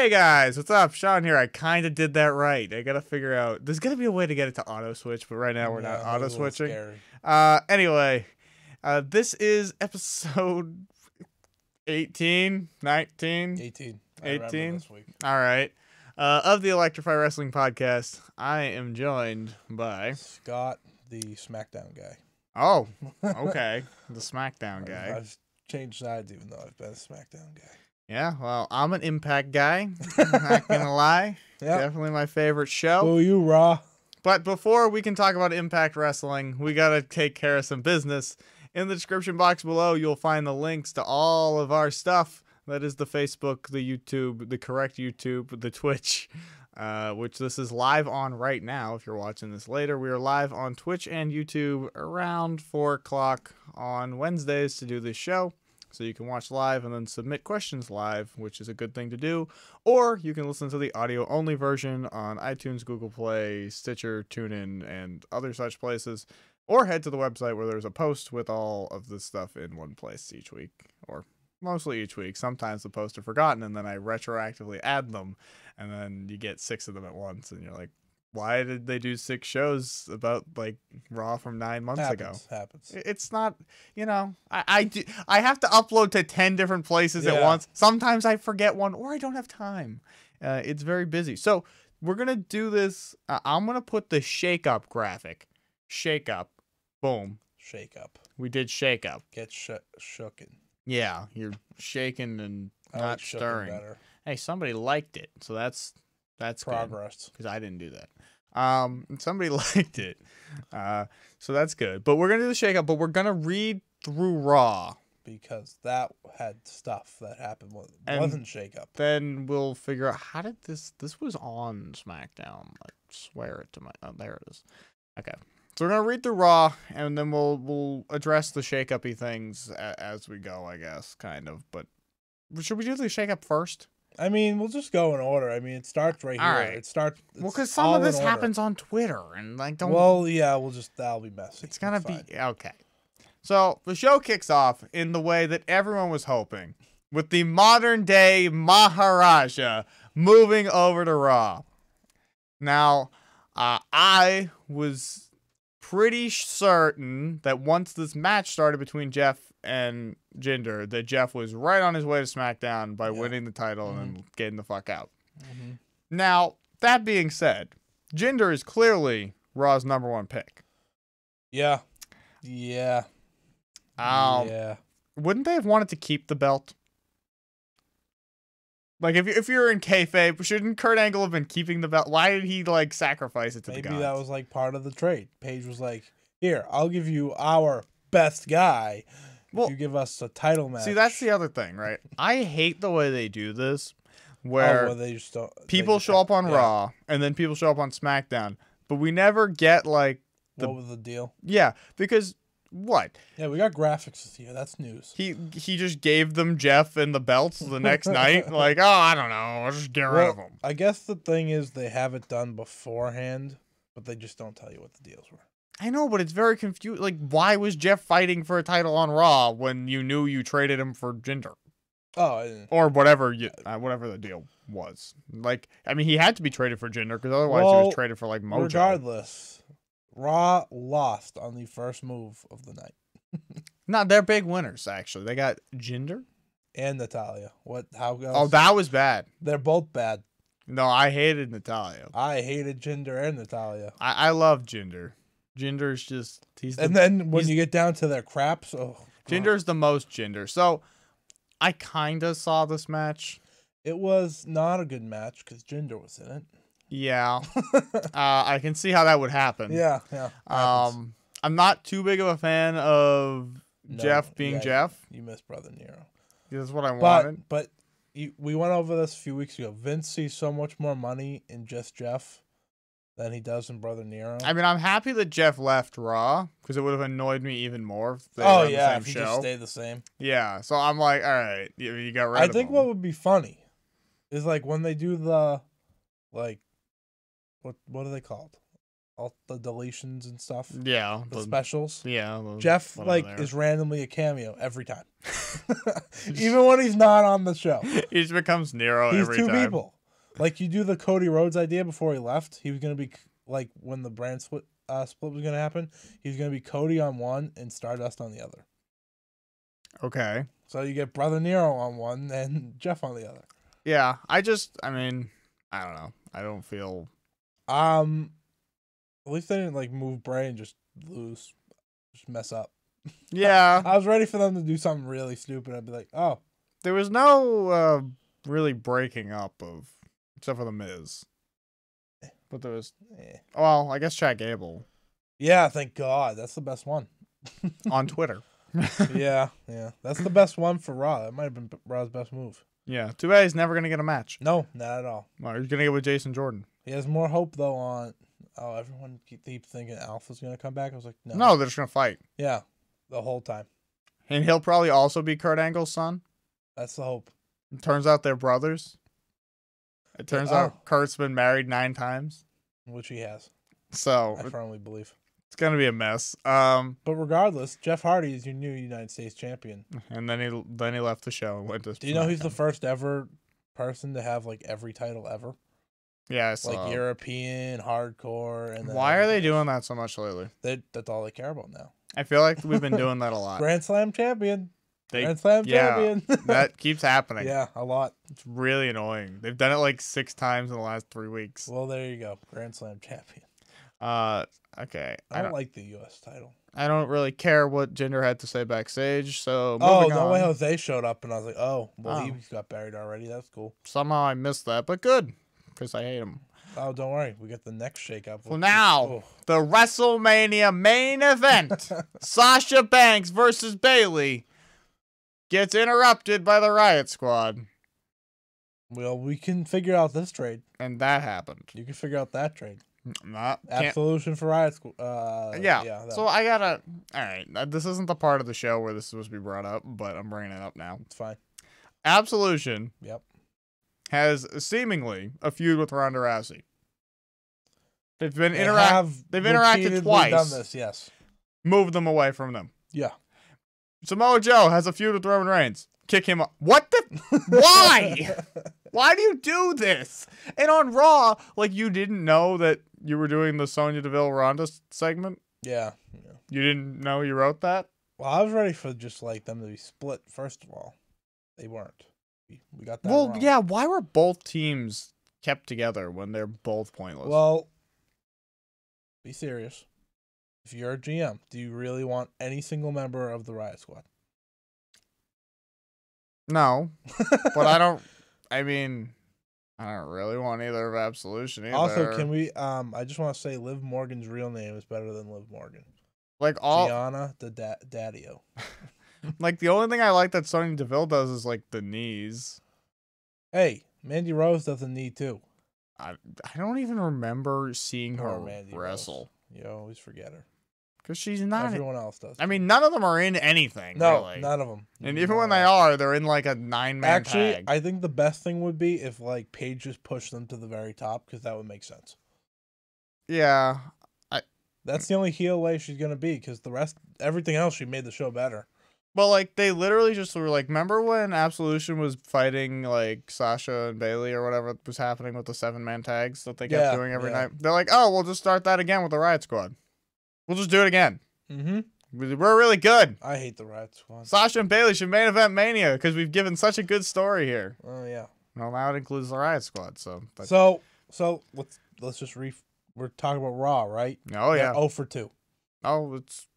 Hey guys, what's up? Sean here. I kind of did that right. I gotta figure out. There's gotta be a way to get it to auto switch, but right now we're not auto switching. Anyway, this is episode 18, 19, 18. 18. This week. All right. Of the Elektrify Wrestling Podcast, I am joined by Scott, the SmackDown guy. Oh, okay, the SmackDown guy. I've changed sides even though I've been a SmackDown guy. Yeah, well, I'm an Impact guy. Not gonna lie. Yep. Definitely my favorite show. Boo you, Raw. But before we can talk about Impact Wrestling, we gotta take care of some business. In the description box below, you'll find the links to all of our stuff. That is the Facebook, the YouTube, the correct YouTube, the Twitch, which this is live on right now. If you're watching this later, we are live on Twitch and YouTube around 4 o'clock on Wednesdays to do this show. So you can watch live and then submit questions live, which is a good thing to do. Or you can listen to the audio-only version on iTunes, Google Play, Stitcher, TuneIn, and other such places. Or head to the website where there's a post with all of this stuff in one place each week. Or mostly each week. Sometimes the posts are forgotten, and then I retroactively add them. And then you get 6 of them at once, and you're like, why did they do 6 shows about like Raw from 9 months ago? Happens. It's not, you know, I have to upload to 10 different places at once. Sometimes I forget one or I don't have time. It's very busy. So we're going to do this. I'm going to put the Shakeup graphic. Shakeup. Boom. Shakeup. We did Shakeup. Get shooken. Yeah, you're shaking and not stirring. Better. Hey, somebody liked it. So that's progress. Because I didn't do that. Somebody liked it. So that's good. But we're going to do the Shakeup, but we're going to read through Raw. Because that had stuff that happened. Wasn't Shakeup. Then we'll figure out how did this was on SmackDown. I swear it to my, oh, there it is. Okay. So we're going to read through Raw, and then we'll address the Shakeup-y things as we go, I guess, kind of. But should we do the Shakeup first? I mean, we'll just go in order. I mean, it starts right here. Right. It starts. Well, because some of this happens on Twitter, and like don't. Well, yeah, that'll be messy. It's gonna be okay. So the show kicks off in the way that everyone was hoping, with the modern day Maharaja moving over to Raw. Now, I was pretty certain that once this match started between Jeff and Jinder, that Jeff was right on his way to SmackDown by winning the title and then getting the fuck out. Now, that being said, Jinder is clearly Raw's #1 pick. Yeah. Wouldn't they have wanted to keep the belt? Like, if you're in kayfabe, shouldn't Kurt Angle have been keeping the belt? Why did he, like, sacrifice it to the gods? Maybe that was, like, part of the trade. Paige was like, here, I'll give you our best guy. Well, you give us a title match. See, that's the other thing, right? I hate the way they do this, where people show up on Raw, and then people show up on SmackDown, but we never get, like... What was the deal? Yeah, because... What? Yeah, we got graphics this year. That's news. He just gave them Jeff and the belts the next night. Like, oh, I don't know. I'll just get rid of them. I guess the thing is they have it done beforehand, but they just don't tell you what the deals were. I know, but it's very confusing. Like, why was Jeff fighting for a title on Raw when you knew you traded him for Jinder? Oh, or whatever whatever the deal was. Like, I mean, he had to be traded for Jinder because otherwise he was traded for like Mojo. Regardless, Raw lost on the first move of the night. No, they're big winners, actually. They got Jinder and Natalya. How goes? Oh, that was bad. They're both bad. No, I hated Natalya. I hated Jinder and Natalya. I love Jinder. Jinder's just... then when you get down to their craps... Oh, Jinder's the most Jinder. So, I kind of saw this match. It was not a good match because Jinder was in it. Yeah. I can see how that would happen. Yeah. I'm not too big of a fan of Jeff being Jeff. You missed Brother Nero. That's what I wanted. But we went over this a few weeks ago. Vince sees so much more money in just Jeff than he does in Brother Nero. I mean, I'm happy that Jeff left Raw because it would have annoyed me even more if they were on the same if he show. just stayed the same. Yeah, so I'm like, all right, you got rid of him. I think what would be funny is like when they do the, like, what are they called? All the deletions and stuff. Yeah. The specials. Yeah. Jeff, is randomly a cameo every time. Even when he's not on the show. He just becomes Nero every time. He's two people. Like, you do the Cody Rhodes idea before he left. He was going to be, like, when the brand split was going to happen, he was going to be Cody on one and Stardust on the other. Okay. So you get Brother Nero on one and Jeff on the other. Yeah, I mean, I don't know. I don't feel... At least they didn't, like, move Bray and just lose. Just mess up. Yeah. I was ready for them to do something really stupid. I'd be like, oh. There was no really breaking up of... Except for The Miz. But there was... Well, I guess Chad Gable. Yeah, thank God. That's the best one. On Twitter. Yeah. That's the best one for Raw. That might have been Raw's best move. Yeah. Too bad he's never going to get a match. No, not at all. Well, he's going to get with Jason Jordan. He has more hope, though, on... Oh, everyone keeps thinking Alpha's going to come back. I was like, no. No, they're just going to fight. Yeah, the whole time. And he'll probably also be Kurt Angle's son. That's the hope. It turns out they're brothers. It turns out Kurt's been married 9 times. Which he has. So I firmly believe. It's going to be a mess. But regardless, Jeff Hardy is your new United States champion. And then he left the show and went to... Do you know he's the first ever person to have, like, every title ever? Yeah, I saw. Like European, hardcore, and then why are they doing that so much lately? That's all they care about now. I feel like we've been doing that a lot. Grand Slam champion. Grand Slam champion. That keeps happening. Yeah, a lot. It's really annoying. They've done it like 6 times in the last 3 weeks. Well, there you go. Grand Slam champion. Okay. I don't like the U.S. title. I don't really care what Jinder had to say backstage, so no way Jose showed up, and I was like, he got buried already. That's cool. Somehow I missed that, but good, because I hate him. Oh, don't worry. We get the next shakeup. Well, now, the WrestleMania main event, Sasha Banks versus Bayley, gets interrupted by the Riot Squad. Well, we can figure out this trade. And that happened. You can figure out that trade. Can't. Absolution for Riot Squad. Yeah. So I gotta... Alright, this isn't the part of the show where this is supposed to be brought up, but I'm bringing it up now. It's fine. Absolution. Yep. Has seemingly a feud with Ronda Rousey. They've interacted twice. Done this, yes. Moved them away from them. Yeah. Samoa Joe has a feud with Roman Reigns. Kick him up. What the? Why? Why do you do this? And on Raw, like, you didn't know that you were doing the Sonya Deville Ronda segment? Yeah. You didn't know you wrote that? Well, I was ready for just, like, them to be split, first of all. They weren't. We got that wrong. Yeah, why were both teams kept together when they're both pointless? Well, be serious. If you're a GM, do you really want any single member of the Riot Squad? No. But I don't really want either of Absolution either. Also, can we, I just want to say Liv Morgan's real name is better than Liv Morgan. Like all... Gianna the Daddio. Like, the only thing I like that Sonya Deville does is, like, the knees. Hey, Mandy Rose does the knee, too. I don't even remember seeing her wrestle. Rose. You always forget her. Because she's not... Everyone else does. I mean, none of them are in anything, No, really. none of them. And even when they are, they're in, like, a 9-man Actually, tag. I think the best thing would be if, like, Paige just pushed them to the very top, because that would make sense. Yeah. That's the only heel way she's going to be, because everything else, she made the show better. But, like, they literally just were like, remember when Absolution was fighting, like, Sasha and Bayley or whatever was happening with the 7-man tags that they kept doing every night? They're like, oh, we'll just start that again with the Riot Squad. We'll just do it again. Mm-hmm. We're really good. I hate the Riot Squad. Sasha and Bayley should main event Mania because we've given such a good story here. Oh, yeah. Well, now it includes the Riot Squad, so... So let's just we're talking about Raw, right? Oh, yeah. 0 for 2. Oh, it's...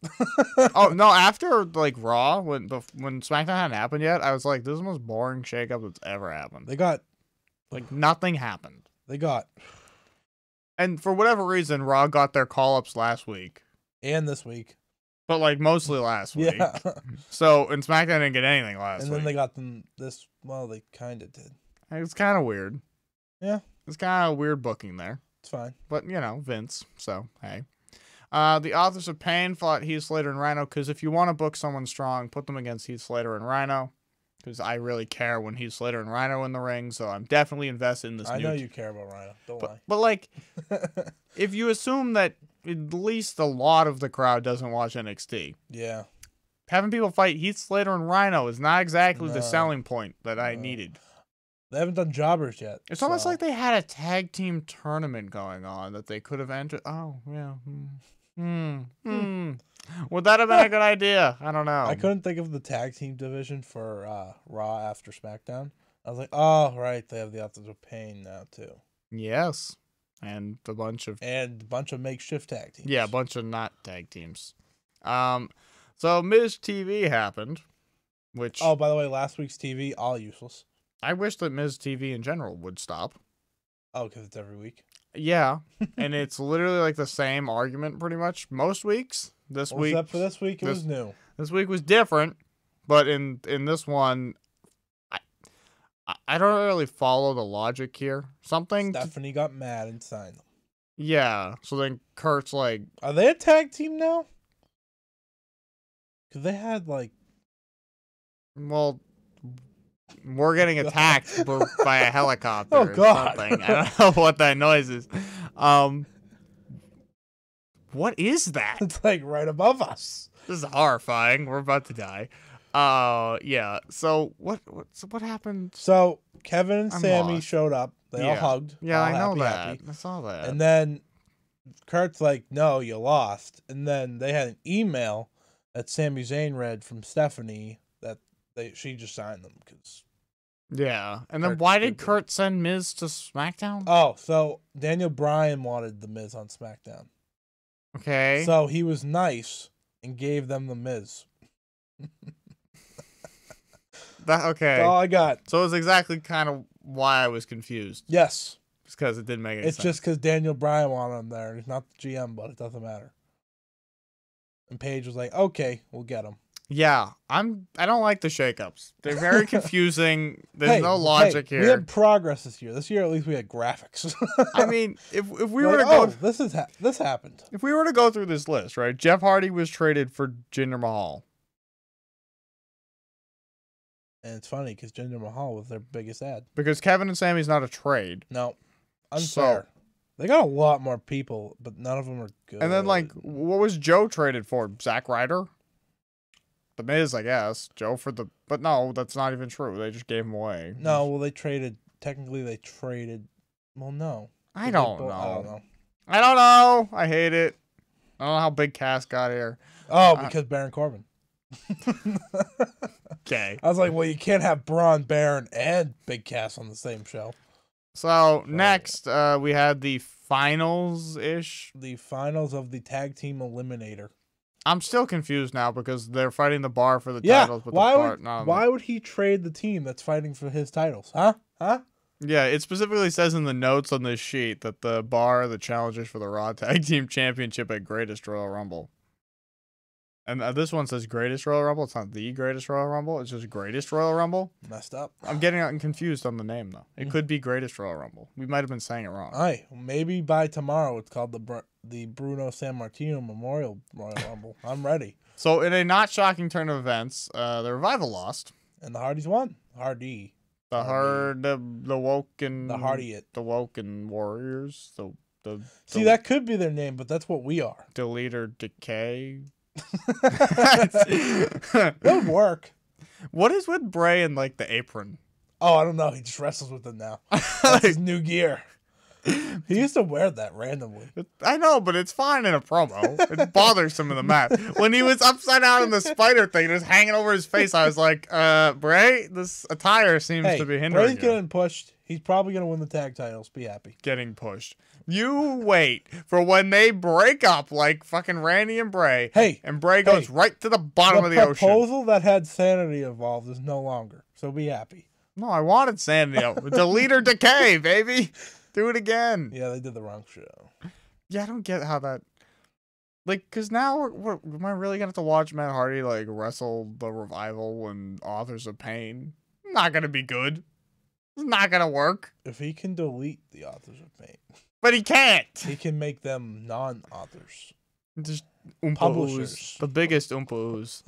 Oh, no, after, like, Raw, when SmackDown hadn't happened yet, I was like, this is the most boring shakeup that's ever happened. Like, nothing happened. And for whatever reason, Raw got their call-ups last week. And this week. But, like, mostly last week. Yeah. So, and SmackDown didn't get anything last week. And then they got them this... Well, they kind of did. It's kind of weird. Yeah. It's kind of weird booking there. It's fine. But, you know, Vince, so, hey. The Authors of Pain fought Heath Slater and Rhino, because if you want to book someone strong, put them against Heath Slater and Rhino, because I really care when Heath Slater and Rhino in the ring, so I'm definitely invested in this. I know you care about Rhino. Don't lie. But, like, if you assume that at least a lot of the crowd doesn't watch NXT, yeah, having people fight Heath Slater and Rhino is not exactly the selling point that I needed. They haven't done jobbers yet. It's almost like they had a tag team tournament going on that they could have entered. Oh, yeah. Would that have been a good idea? I don't know. I couldn't think of the tag team division for Raw after SmackDown. I was like, oh, right. They have the Authors of Pain now, too. Yes. And a bunch of makeshift tag teams. Yeah, a bunch of not tag teams. So Miz TV happened, which... Oh, by the way, last week's TV, all useless. I wish that Miz TV in general would stop. Oh, because it's every week? Yeah, and it's literally like the same argument pretty much most weeks. This week... Except for this week, it was new. This week was different, but in this one, I don't really follow the logic here. Stephanie got mad and signed them. Yeah, so then Kurt's like... Are they a tag team now? Because they had like... Well... We're getting attacked by a helicopter. Oh, God. Or something. I don't know what that noise is. What is that? It's like right above us. This is horrifying. We're about to die. Yeah. So what happened? So Kevin and I'm Sammy lost. showed up. They all hugged. Yeah, all I know happy, that. happy. I saw that. And then Kurt's like, "No, you lost." And then they had an email that Sami Zayn read from Stephanie that she just signed them because. Yeah, and then Kurt's why did stupid. Kurt send Miz to SmackDown? Oh, so Daniel Bryan wanted the Miz on SmackDown. Okay. So he was nice and gave them the Miz. Okay. That's all I got. So it's exactly kind of why I was confused. Yes. It's because it didn't make any It's sense. just because Daniel Bryan wanted him there. He's not the GM, but it doesn't matter. And Paige was like, "Okay, we'll get him." Yeah, I don't like the shakeups. They're very confusing. There's no logic here. We had progress this year. This year, at least, we had graphics. I mean, if we Like, were to go, this happened. if we were to go through this list, right? Jeff Hardy was traded for Jinder Mahal. And it's funny because Jinder Mahal was their biggest ad. Because Kevin and Sammy's not a trade. No, unfair. They got a lot more people, but none of them are good. And then, like, what was Joe traded for? Zack Ryder? The Miz, I guess. Joe for the... But no, that's not even true. They just gave him away. No, well, they traded... Technically, they traded... Well, no. I don't know. I don't know. I don't know. I hate it. I don't know how Big Cass got here. Oh, because Baron Corbin. Okay. I was like, well, you can't have Braun, Baron, and Big Cass on the same show. So, next, we had the finals-ish. The finals of the Tag Team Eliminator. I'm still confused now because they're fighting the Bar for the titles. But why would he trade the team that's fighting for his titles? Huh? Yeah, it specifically says in the notes on this sheet that the Bar are the challengers for the Raw Tag Team Championship at Greatest Royal Rumble. And this one says Greatest Royal Rumble. It's not the Greatest Royal Rumble. It's just Greatest Royal Rumble. Messed up. I'm getting confused on the name, though. It could be Greatest Royal Rumble. We might have been saying it wrong. Aye, maybe by tomorrow it's called the Bruno Sammartino Memorial Royal Rumble. I'm ready. So, in a not shocking turn of events, the Revival lost. And the Hardys won. The Woken Warriors. See, that could be their name, but that's what we are. Delete or Decay. It would work. What is with Bray and like the apron? Oh, I don't know. He just wrestles with it now. That's his new gear. He used to wear that randomly. I know, but it's fine in a promo. It bothers him in the match. When he was upside down in the spider thing, it was hanging over his face. I was like, Bray, this attire seems to be hindering Bray's you. getting pushed. He's probably going to win the tag titles. Be happy. Getting pushed. You wait for when they break up like fucking Randy and Bray. Hey. And Bray goes right to the bottom of the ocean. The proposal that had sanity involved is no longer. So be happy. No, I wanted sanity. Delete or Decay, baby. Do it again. Yeah, they did the wrong show. Yeah, I don't get how that... Like, because now, am I really going to have to watch Matt Hardy, like, wrestle the Revival and Authors of Pain? Not going to be good. It's not going to work. If he can delete the Authors of Pain. But he can't. He can make them non-authors. Just Publishers. Ooze, the biggest Oompa Ooze.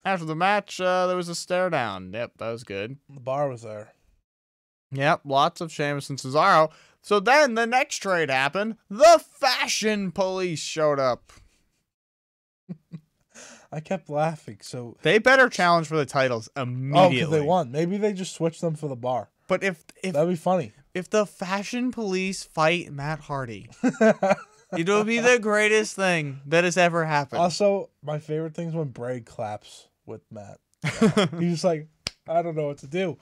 After the match, there was a stare down. Yep, that was good. The Bar was there. Yep, lots of Sheamus and Cesaro. So then the next trade happened. The Fashion Police showed up. I kept laughing. So they better challenge for the titles immediately. Oh, because they won. Maybe they just switched them for the Bar. But if That'd be funny. if the Fashion Police fight Matt Hardy, it will be the greatest thing that has ever happened. Also, my favorite thing is when Bray claps with Matt. He's just like, I don't know what to do.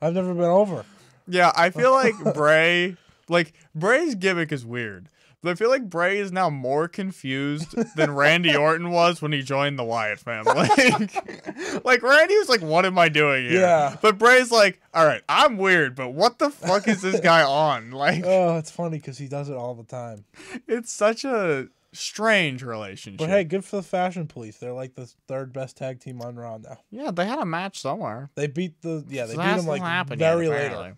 I've never been over. Yeah, I feel like Bray's gimmick is weird. But I feel like Bray is now more confused than Randy Orton was when he joined the Wyatt family. Like Randy was like, what am I doing here? Yeah. But Bray's like, all right, I'm weird, but what the fuck is this guy on? Like, Oh, it's funny because he does it all the time. it's such a strange relationship. But hey, good for the Fashion Police. They're like the third best tag team on Raw now. Yeah, they had a match somewhere. They beat they beat them hasn't like happened yet, very apparently. later.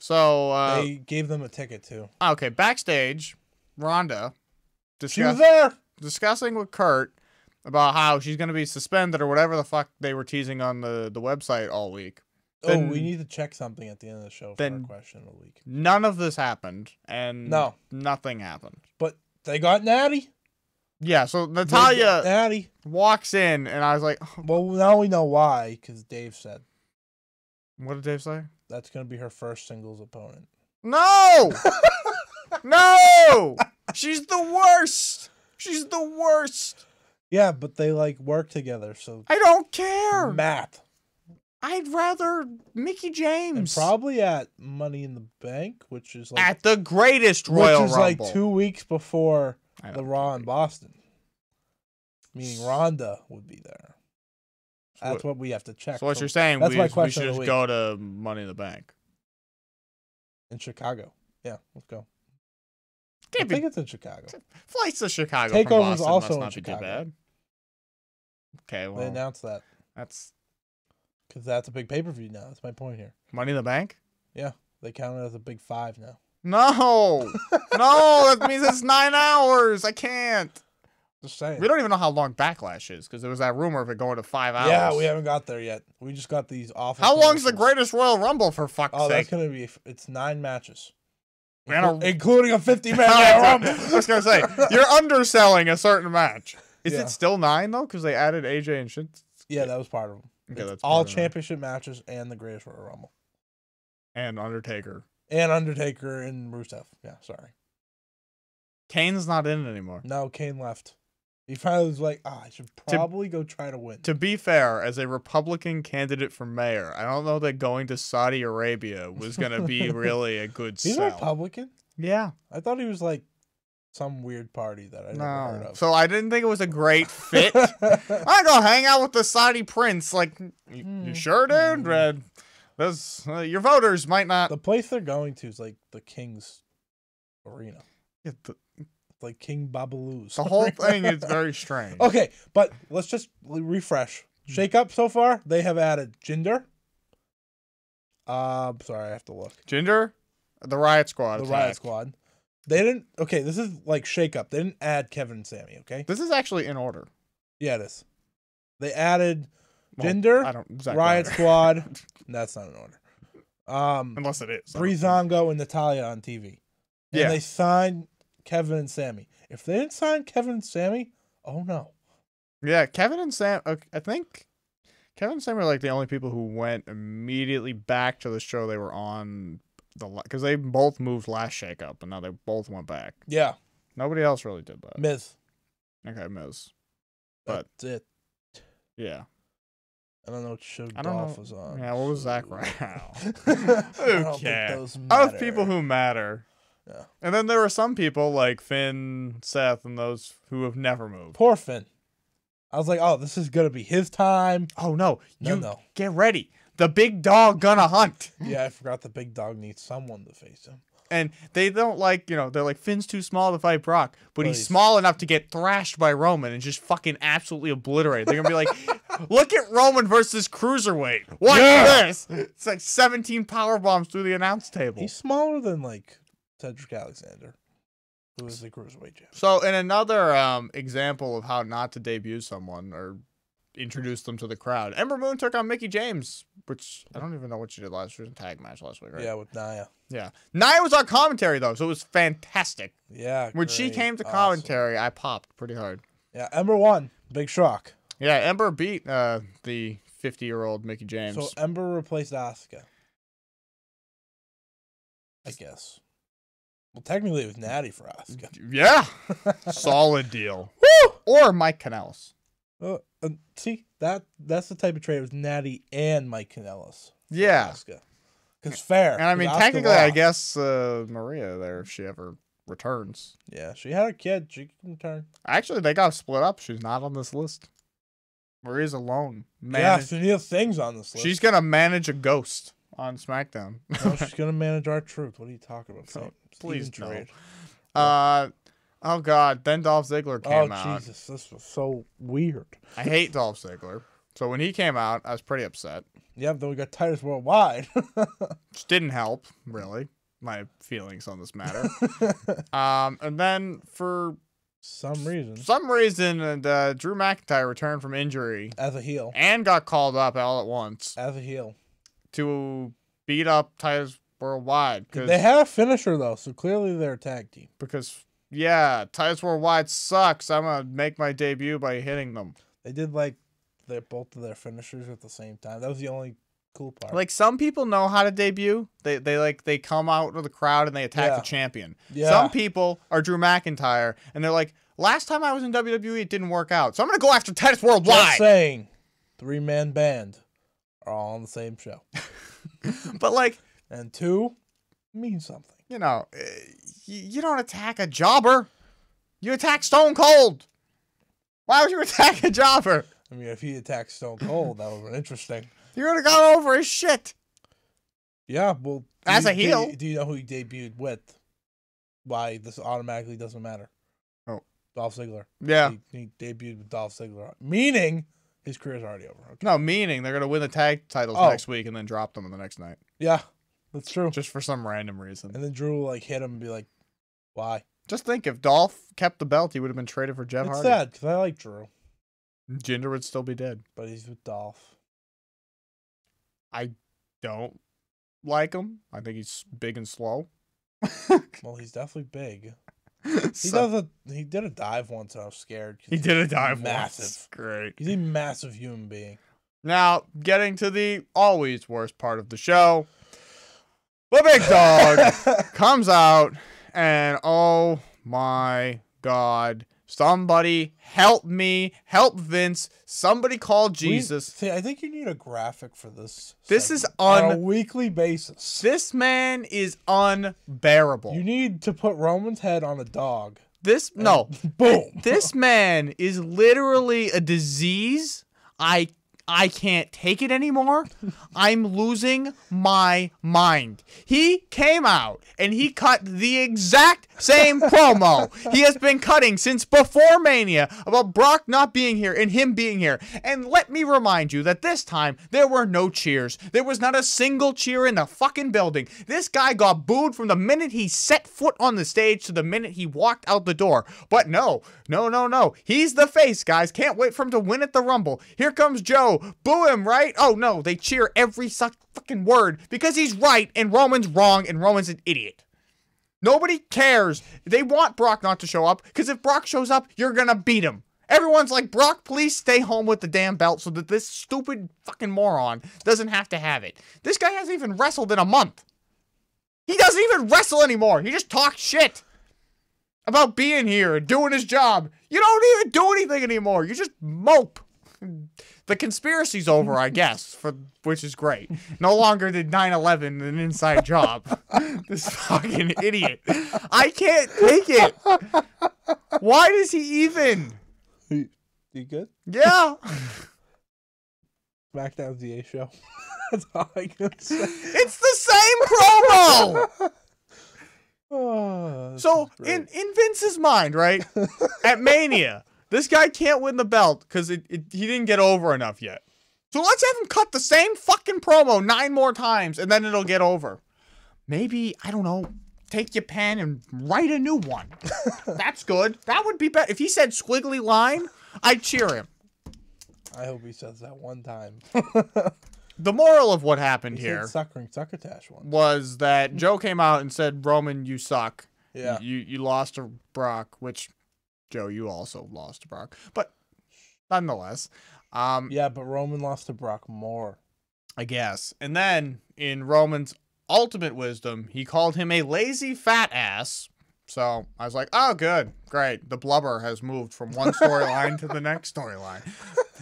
So, They gave them a ticket too. okay, backstage, Rhonda She was there. discussing with Kurt about how she's going to be suspended or whatever the fuck they were teasing on the website all week. Then We need to check something at the end of the show for our question of the week. none of this happened, and No. nothing happened. But they got Natty. Yeah, so Natalia Natty. walks in, and I was like, oh, Well, now we know why, because Dave said what did Dave say? that's going to be her first singles opponent. No! No! She's the worst! She's the worst! Yeah, but they like work together, so I don't care! Matt. I'd rather Mickey And James. probably at Money in the Bank, which is like At the greatest Royal Rumble. like 2 weeks before I the know. Raw in Boston. Meaning Rhonda would be there. That's what we have to check. So what So you're saying, that's my we question should of the just week. go to Money in the Bank. In Chicago. Yeah, let's go. I Can't think be it's in Chicago. flights to Chicago Takeover's from Boston also must in not be too Chicago. bad. Okay, They well, announced that that's because that's a big pay-per-view now. That's my point here. Money in the Bank? Yeah, they count it as a big 5 now. No! No, that means it's 9 hours. I can't. Just saying. We don't even know how long Backlash is because there was that rumor of it going to 5 hours. Yeah, we haven't got there yet. We just got these awful. How long's the commercials. greatest Royal Rumble, for fuck's Oh, sake? that's gonna be. It's 9 matches, Man, including a 50-man I Rumble. was going to say, you're underselling a certain match. Is Yeah. it still 9, though? Because they added AJ and shit? Yeah, that was part of them. Okay, It's that's all part of it. championship matches and the greatest Royal Rumble. And Undertaker. And Undertaker and Rusev. Yeah, sorry. Kane's not in it anymore. No, Kane left. He finally was like, I should probably go try to win. To be fair, as a Republican candidate for mayor, I don't know that going to Saudi Arabia was going to be really a good He's sell. a Republican? Yeah. I thought he was like some weird party that I never heard No. of. So I didn't think it was a great fit. I go hang out with the Saudi prince. Like, you sure, dude? Your voters might not. The place they're going to is like the King's Arena. Yeah, Like King Babaloo's. the whole thing is very strange. Okay, but let's just refresh. Shakeup so far, they have added Jinder. Sorry, I have to look. Jinder, the Riot Squad. The attack. Riot Squad. They didn't. Okay, this is like Shakeup. They didn't add Kevin and Sammy. Okay. This is actually in order. Yeah, it is. They added Well, Jinder, I don't exactly Riot matter. Squad. That's not in order. Unless it is. Breezango and Natalia on TV. And Yeah. they signed Kevin and Sammy. If they didn't sign Kevin and Sammy, oh no. Yeah, Kevin and Sam. I think Kevin and Sam are like the only people who went immediately back to the show they were on because they both moved last Shakeup and now they both went back. Yeah. Nobody else really did that. Miz. Okay, Miz. But That's it. yeah, I don't know what show I don't Dolph know. was on. Yeah, what was Zach right now? I Who don't think cares? those Of matter. people who matter. Yeah. And then there were some people like Finn, Seth, and those who have never moved. Poor Finn. I was like, oh, this is gonna be his time. Oh no! No. Get ready. The big dog gonna hunt. Yeah, I forgot the big dog needs someone to face him. And they don't like, they're like, Finn's too small to fight Brock, but he's Please. small enough to get thrashed by Roman and just fucking absolutely obliterated. They're gonna be like, look at Roman versus Cruiserweight. Watch this. It's like 17 power bombs through the announce table. He's smaller than like Cedric Alexander, who is the cruiserweight champ. So in another example of how not to debut someone or introduce them to the crowd, Ember Moon took on Mickey James, which I don't even know what she did last. She was in a tag match last week, right? Yeah, with Nia. Yeah. Nia was on commentary though, so it was fantastic. Yeah. When she great. came to Awesome. commentary, I popped pretty hard. Yeah, Ember won. Big shock. Yeah, Ember beat the 50-year-old Mickey James. So Ember replaced Asuka. I guess. Well, technically, it was Natty for Asuka. Yeah. Solid deal. Woo! Or Mike Kanellis. See, that's the type of trade. It was Natty and Mike Kanellis. Yeah. Asuka. Because fair. And I mean, technically, I guess Maria there, if she ever returns. Yeah, she had a kid. She can return. Actually, they got split up. She's not on this list. Maria's alone. Yeah, she needs things on this list. She's going to manage a ghost on SmackDown. No, she's going to manage R-Truth. What are you talking about? No, please trade. Oh, God. Then Dolph Ziggler came out. Oh, Jesus. This was so weird. I hate Dolph Ziggler. So when he came out, I was pretty upset. Yeah, then we got Titus Worldwide. Which didn't help, really, my feelings on this matter. And then for some reason, Drew McIntyre returned from injury. As a heel. And got called up all at once. As a heel. To beat up Titus Worldwide. They had a finisher, though, so clearly they're a tag team. Because, yeah, Titus Worldwide sucks. I'm going to make my debut by hitting them. They did, both of their finishers at the same time. That was the only cool part. Like, some people know how to debut. They come out of the crowd and they attack the champion. Yeah. Some people are Drew McIntyre and they're like, last time I was in WWE, it didn't work out. So I'm going to go after Titus Worldwide. Just saying, 3-man band are all on the same show. But, and 2 means something. You know, you don't attack a jobber. You attack Stone Cold. Why would you attack a jobber? I mean, if he attacked Stone Cold, that would have been interesting. You would have gone over his shit. Yeah, well... As a heel. Do you know who he debuted with? Why this automatically doesn't matter. Oh. Dolph Ziggler. Yeah. He debuted with Dolph Ziggler. Meaning, his career's already over. Okay. No, meaning they're going to win the tag titles next week and then drop them the next night. Yeah, that's true. Just for some random reason. And then Drew will, hit him and be like, why? Just think, if Dolph kept the belt, he would have been traded for Jeff Hardy. It's sad, because I like Drew. Jinder would still be dead. But he's with Dolph. I don't like him. I think he's big and slow. Well, he's definitely big. He did a dive once and I was scared. He did a dive massive. Once. Great. He's a massive human being. Now, getting to the always worst part of the show. The big dog comes out and oh my God. Somebody help me. Help Vince. Somebody call Jesus. I think you need a graphic for this. This is on a weekly basis. This man is unbearable. You need to put Roman's head on a dog. No. Boom. This man is literally a disease. I can't take it anymore. I'm losing my mind. He came out and he cut the exact same promo he has been cutting since before Mania about Brock not being here and him being here. And let me remind you that this time there were no cheers. There was not a single cheer in the fucking building. This guy got booed from the minute he set foot on the stage to the minute he walked out the door. But no. He's the face, guys. Can't wait for him to win at the Rumble. Here comes Joe. Boo him, right? Oh, no. They cheer every fucking word because he's right and Roman's wrong and Roman's an idiot. Nobody cares. They want Brock not to show up because if Brock shows up, you're going to beat him. Everyone's like, Brock, please stay home with the damn belt so that this stupid fucking moron doesn't have to have it. This guy hasn't even wrestled in a month. He doesn't even wrestle anymore. He just talks shit about being here and doing his job. You don't even do anything anymore. You just mope. The conspiracy's over, I guess, which is great. No longer did 9/11 an inside job. This fucking idiot. I can't take it. Why does he even? You good? Yeah. SmackDown's the A show. That's all I can say. It's the same promo. Oh, so in Vince's mind, right? At Mania, this guy can't win the belt because he didn't get over enough yet. So let's have him cut the same fucking promo 9 more times and then it'll get over. Maybe, I don't know, take your pen and write a new one. That's good. That would be better. If he said squiggly line, I'd cheer him. I hope he says that one time. The moral of what happened here succotash one. Was that Joe came out and said, Roman, you suck. Yeah. You lost to Brock, which, Joe, you also lost to Brock. But nonetheless. Yeah, but Roman lost to Brock more. I guess. And then in Roman's ultimate wisdom, he called him a lazy fat ass. So I was like, oh, good. Great. The blubber has moved from one storyline to the next storyline.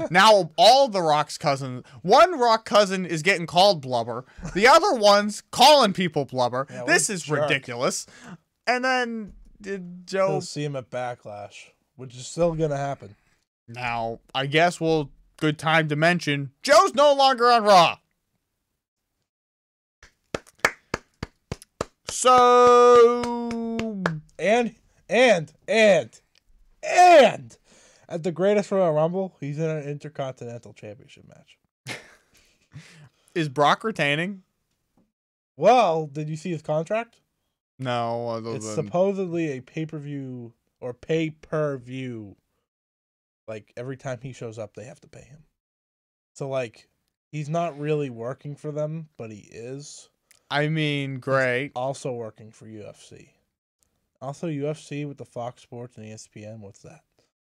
Now all the Rock's cousins, one Rock cousin is getting called blubber. The other one's calling people blubber. Yeah, this is ridiculous. And then did Joe... We'll see him at Backlash, which is still going to happen. Now, I guess good time to mention, Joe's no longer on Raw. So... And at the Greatest Royal Rumble, he's in an Intercontinental Championship match. Is Brock retaining? Well, did you see his contract? No. It's supposedly a pay-per-view or pay-per-view. Like, every time he shows up, they have to pay him. So, like, he's not really working for them, but he is. I mean, great. He's also working for UFC. Also, UFC with the Fox Sports and ESPN, what's that?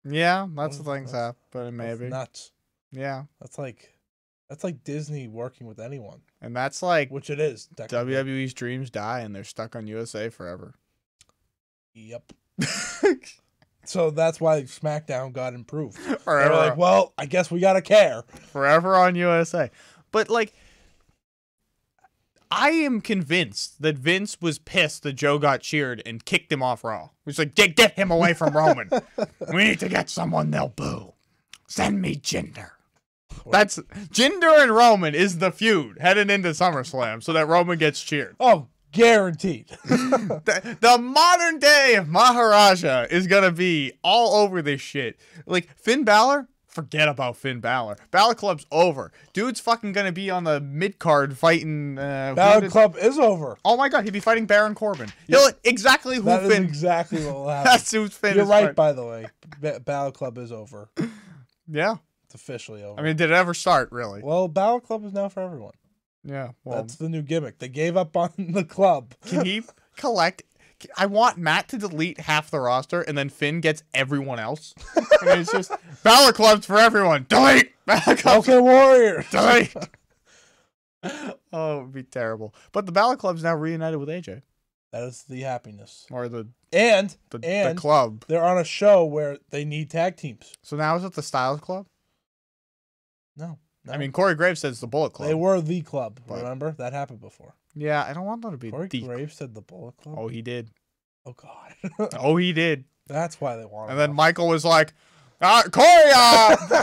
Yeah, that's the things happen, maybe. Nuts. Yeah. That's like Disney working with anyone. And that's like... Which it is. WWE's dreams die and they're stuck on USA forever. Yep. So that's why SmackDown got improved. Forever. They were like, well, I guess we gotta care. Forever on USA. But, like... I am convinced that Vince was pissed that Joe got cheered and kicked him off Raw. He's like, get him away from Roman. We need to get someone they'll boo. Send me Jinder. That's Jinder and Roman is the feud heading into SummerSlam so that Roman gets cheered. Oh, guaranteed. the modern day Maharaja is going to be all over this shit. Like, Finn Balor? Forget about Finn Balor. Balor Club's over. Dude's fucking gonna be on the mid-card fighting... Balor Club is over. Oh my god, he'd be fighting Baron Corbin. Yep. Exactly who that Finn... Is exactly what will happen. That's who Finn You're is right, fighting. by the way. Balor Club is over. Yeah. It's officially over. I mean, did it ever start, really? Well, Balor Club is now for everyone. Yeah, well... That's the new gimmick. They gave up on the club. Can he collect... I want Matt to delete half the roster, and then Finn gets everyone else. And it's just, Balor Club's for everyone. Delete! Balor Club's okay, Warriors! Delete! Oh, it would be terrible. But the Balor Club's now reunited with AJ. That is the happiness. Or the club. They're on a show where they need tag teams. So now is it the Styles Club? No. I mean, Corey Graves said it's the Bullet Club. They were the club, remember? That happened before. Yeah, I don't want them to be Corey Graves said the Bullet Club? Oh, he did. Oh, God. Oh, he did. That's why they wanted And then Michael was like, Corey,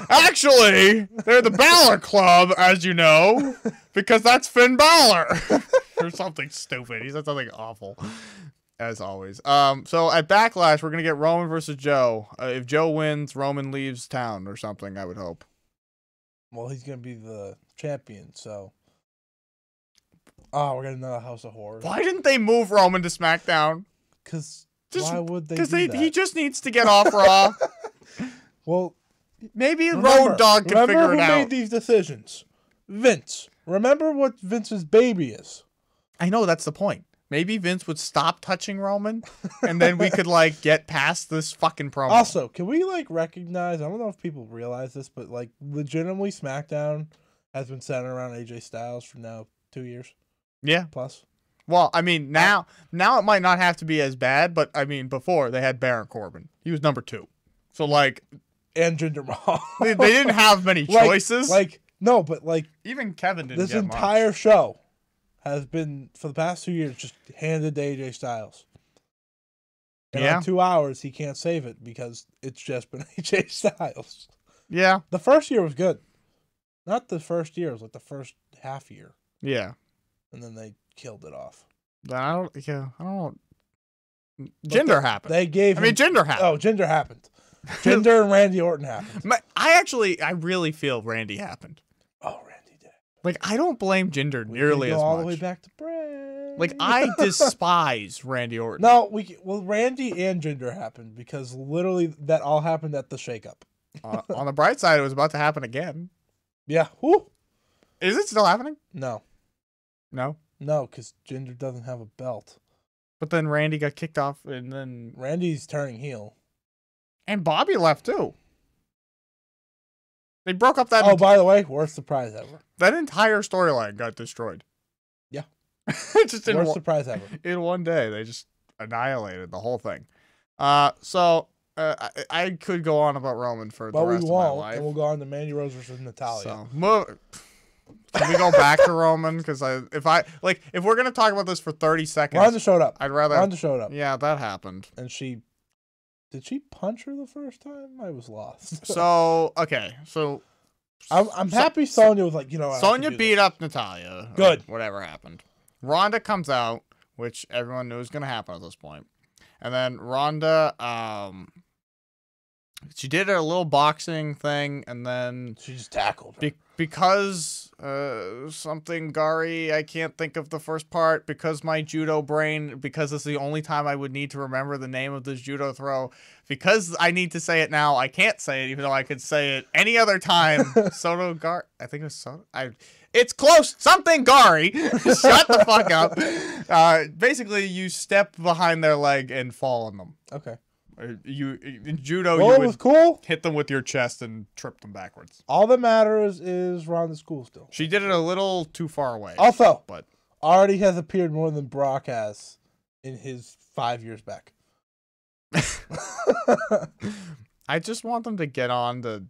actually, they're the Balor Club, as you know, because that's Finn Balor. Or something stupid. He said something awful, as always. So at Backlash, we're going to get Roman versus Joe. If Joe wins, Roman leaves town or something, I would hope. Well, he's going to be the champion, so... Oh, we're getting another House of Horrors. Why didn't they move Roman to SmackDown? Why would they do that? He just needs to get off Raw. Well, maybe Road Dogg can figure it out. Remember who made these decisions? Vince. Remember what Vince's baby is. I know, that's the point. Maybe Vince would stop touching Roman, and then we could, like, get past this fucking promo. Also, can we, like, recognize, I don't know if people realize this, but, like, legitimately SmackDown has been centered around AJ Styles for now 2 years. Yeah. Plus. Well, I mean, now it might not have to be as bad, but, I mean, before, they had Baron Corbin. He was number 2. So, like... And Jinder Mahal. they didn't have many choices. No, but, like... Even Kevin didn't This get entire much. show has been, for the past 2 years, just handed to AJ Styles. And on 2 hours, he can't save it because it's just been AJ Styles. Yeah. The first year was good. Not the first year. It was like the first half year. Yeah. And then they killed it off. I don't know. Jinder happened. They gave Jinder happened. Oh, Jinder happened. Jinder and Randy Orton happened. I really feel Randy happened. Oh, Randy did. Like, I don't blame Jinder nearly as much. All the way back to Bray. Like, I despise Randy Orton. No, Randy and Jinder happened because literally that all happened at the Shakeup. On the bright side, it was about to happen again. Yeah. Who? Is it still happening? No. No? No, because Jinder doesn't have a belt. But then Randy got kicked off, and then... Randy's turning heel. And Bobby left, too. They broke up that... Oh, by the way, worst surprise ever. That entire storyline got destroyed. Yeah. Just Worst surprise ever. in one day, they just annihilated the whole thing. I could go on about Roman for the rest of my life. And we'll go on to Mandy Rose versus Natalia. So, can we go back to Roman? Because if we're gonna talk about this for 30 seconds, Ronda showed up. I'd rather Ronda showed up. Yeah, that happened. And did she punch her the first time? I was lost. So okay, so I'm happy Sonya was like, Sonya beat up Natalia. Good. Whatever happened. Ronda comes out, which everyone knew was gonna happen at this point, and then Ronda she did a little boxing thing, and then she just tackled her. Because something Gari, I can't think of the first part, because my judo brain, because it's the only time I would need to remember the name of this judo throw, because I need to say it now, I can't say it, even though I could say it any other time. Soto Gari, I think it was Soto. It's close. Something Gari. Shut the fuck up. Basically, you step behind their leg and fall on them. Okay. In judo, well, you it was cool. Hit them with your chest and trip them backwards. All that matters is Ronda's cool still. She did it a little too far away. Also, but already has appeared more than Brock has in his 5 years back. I just want them to get on to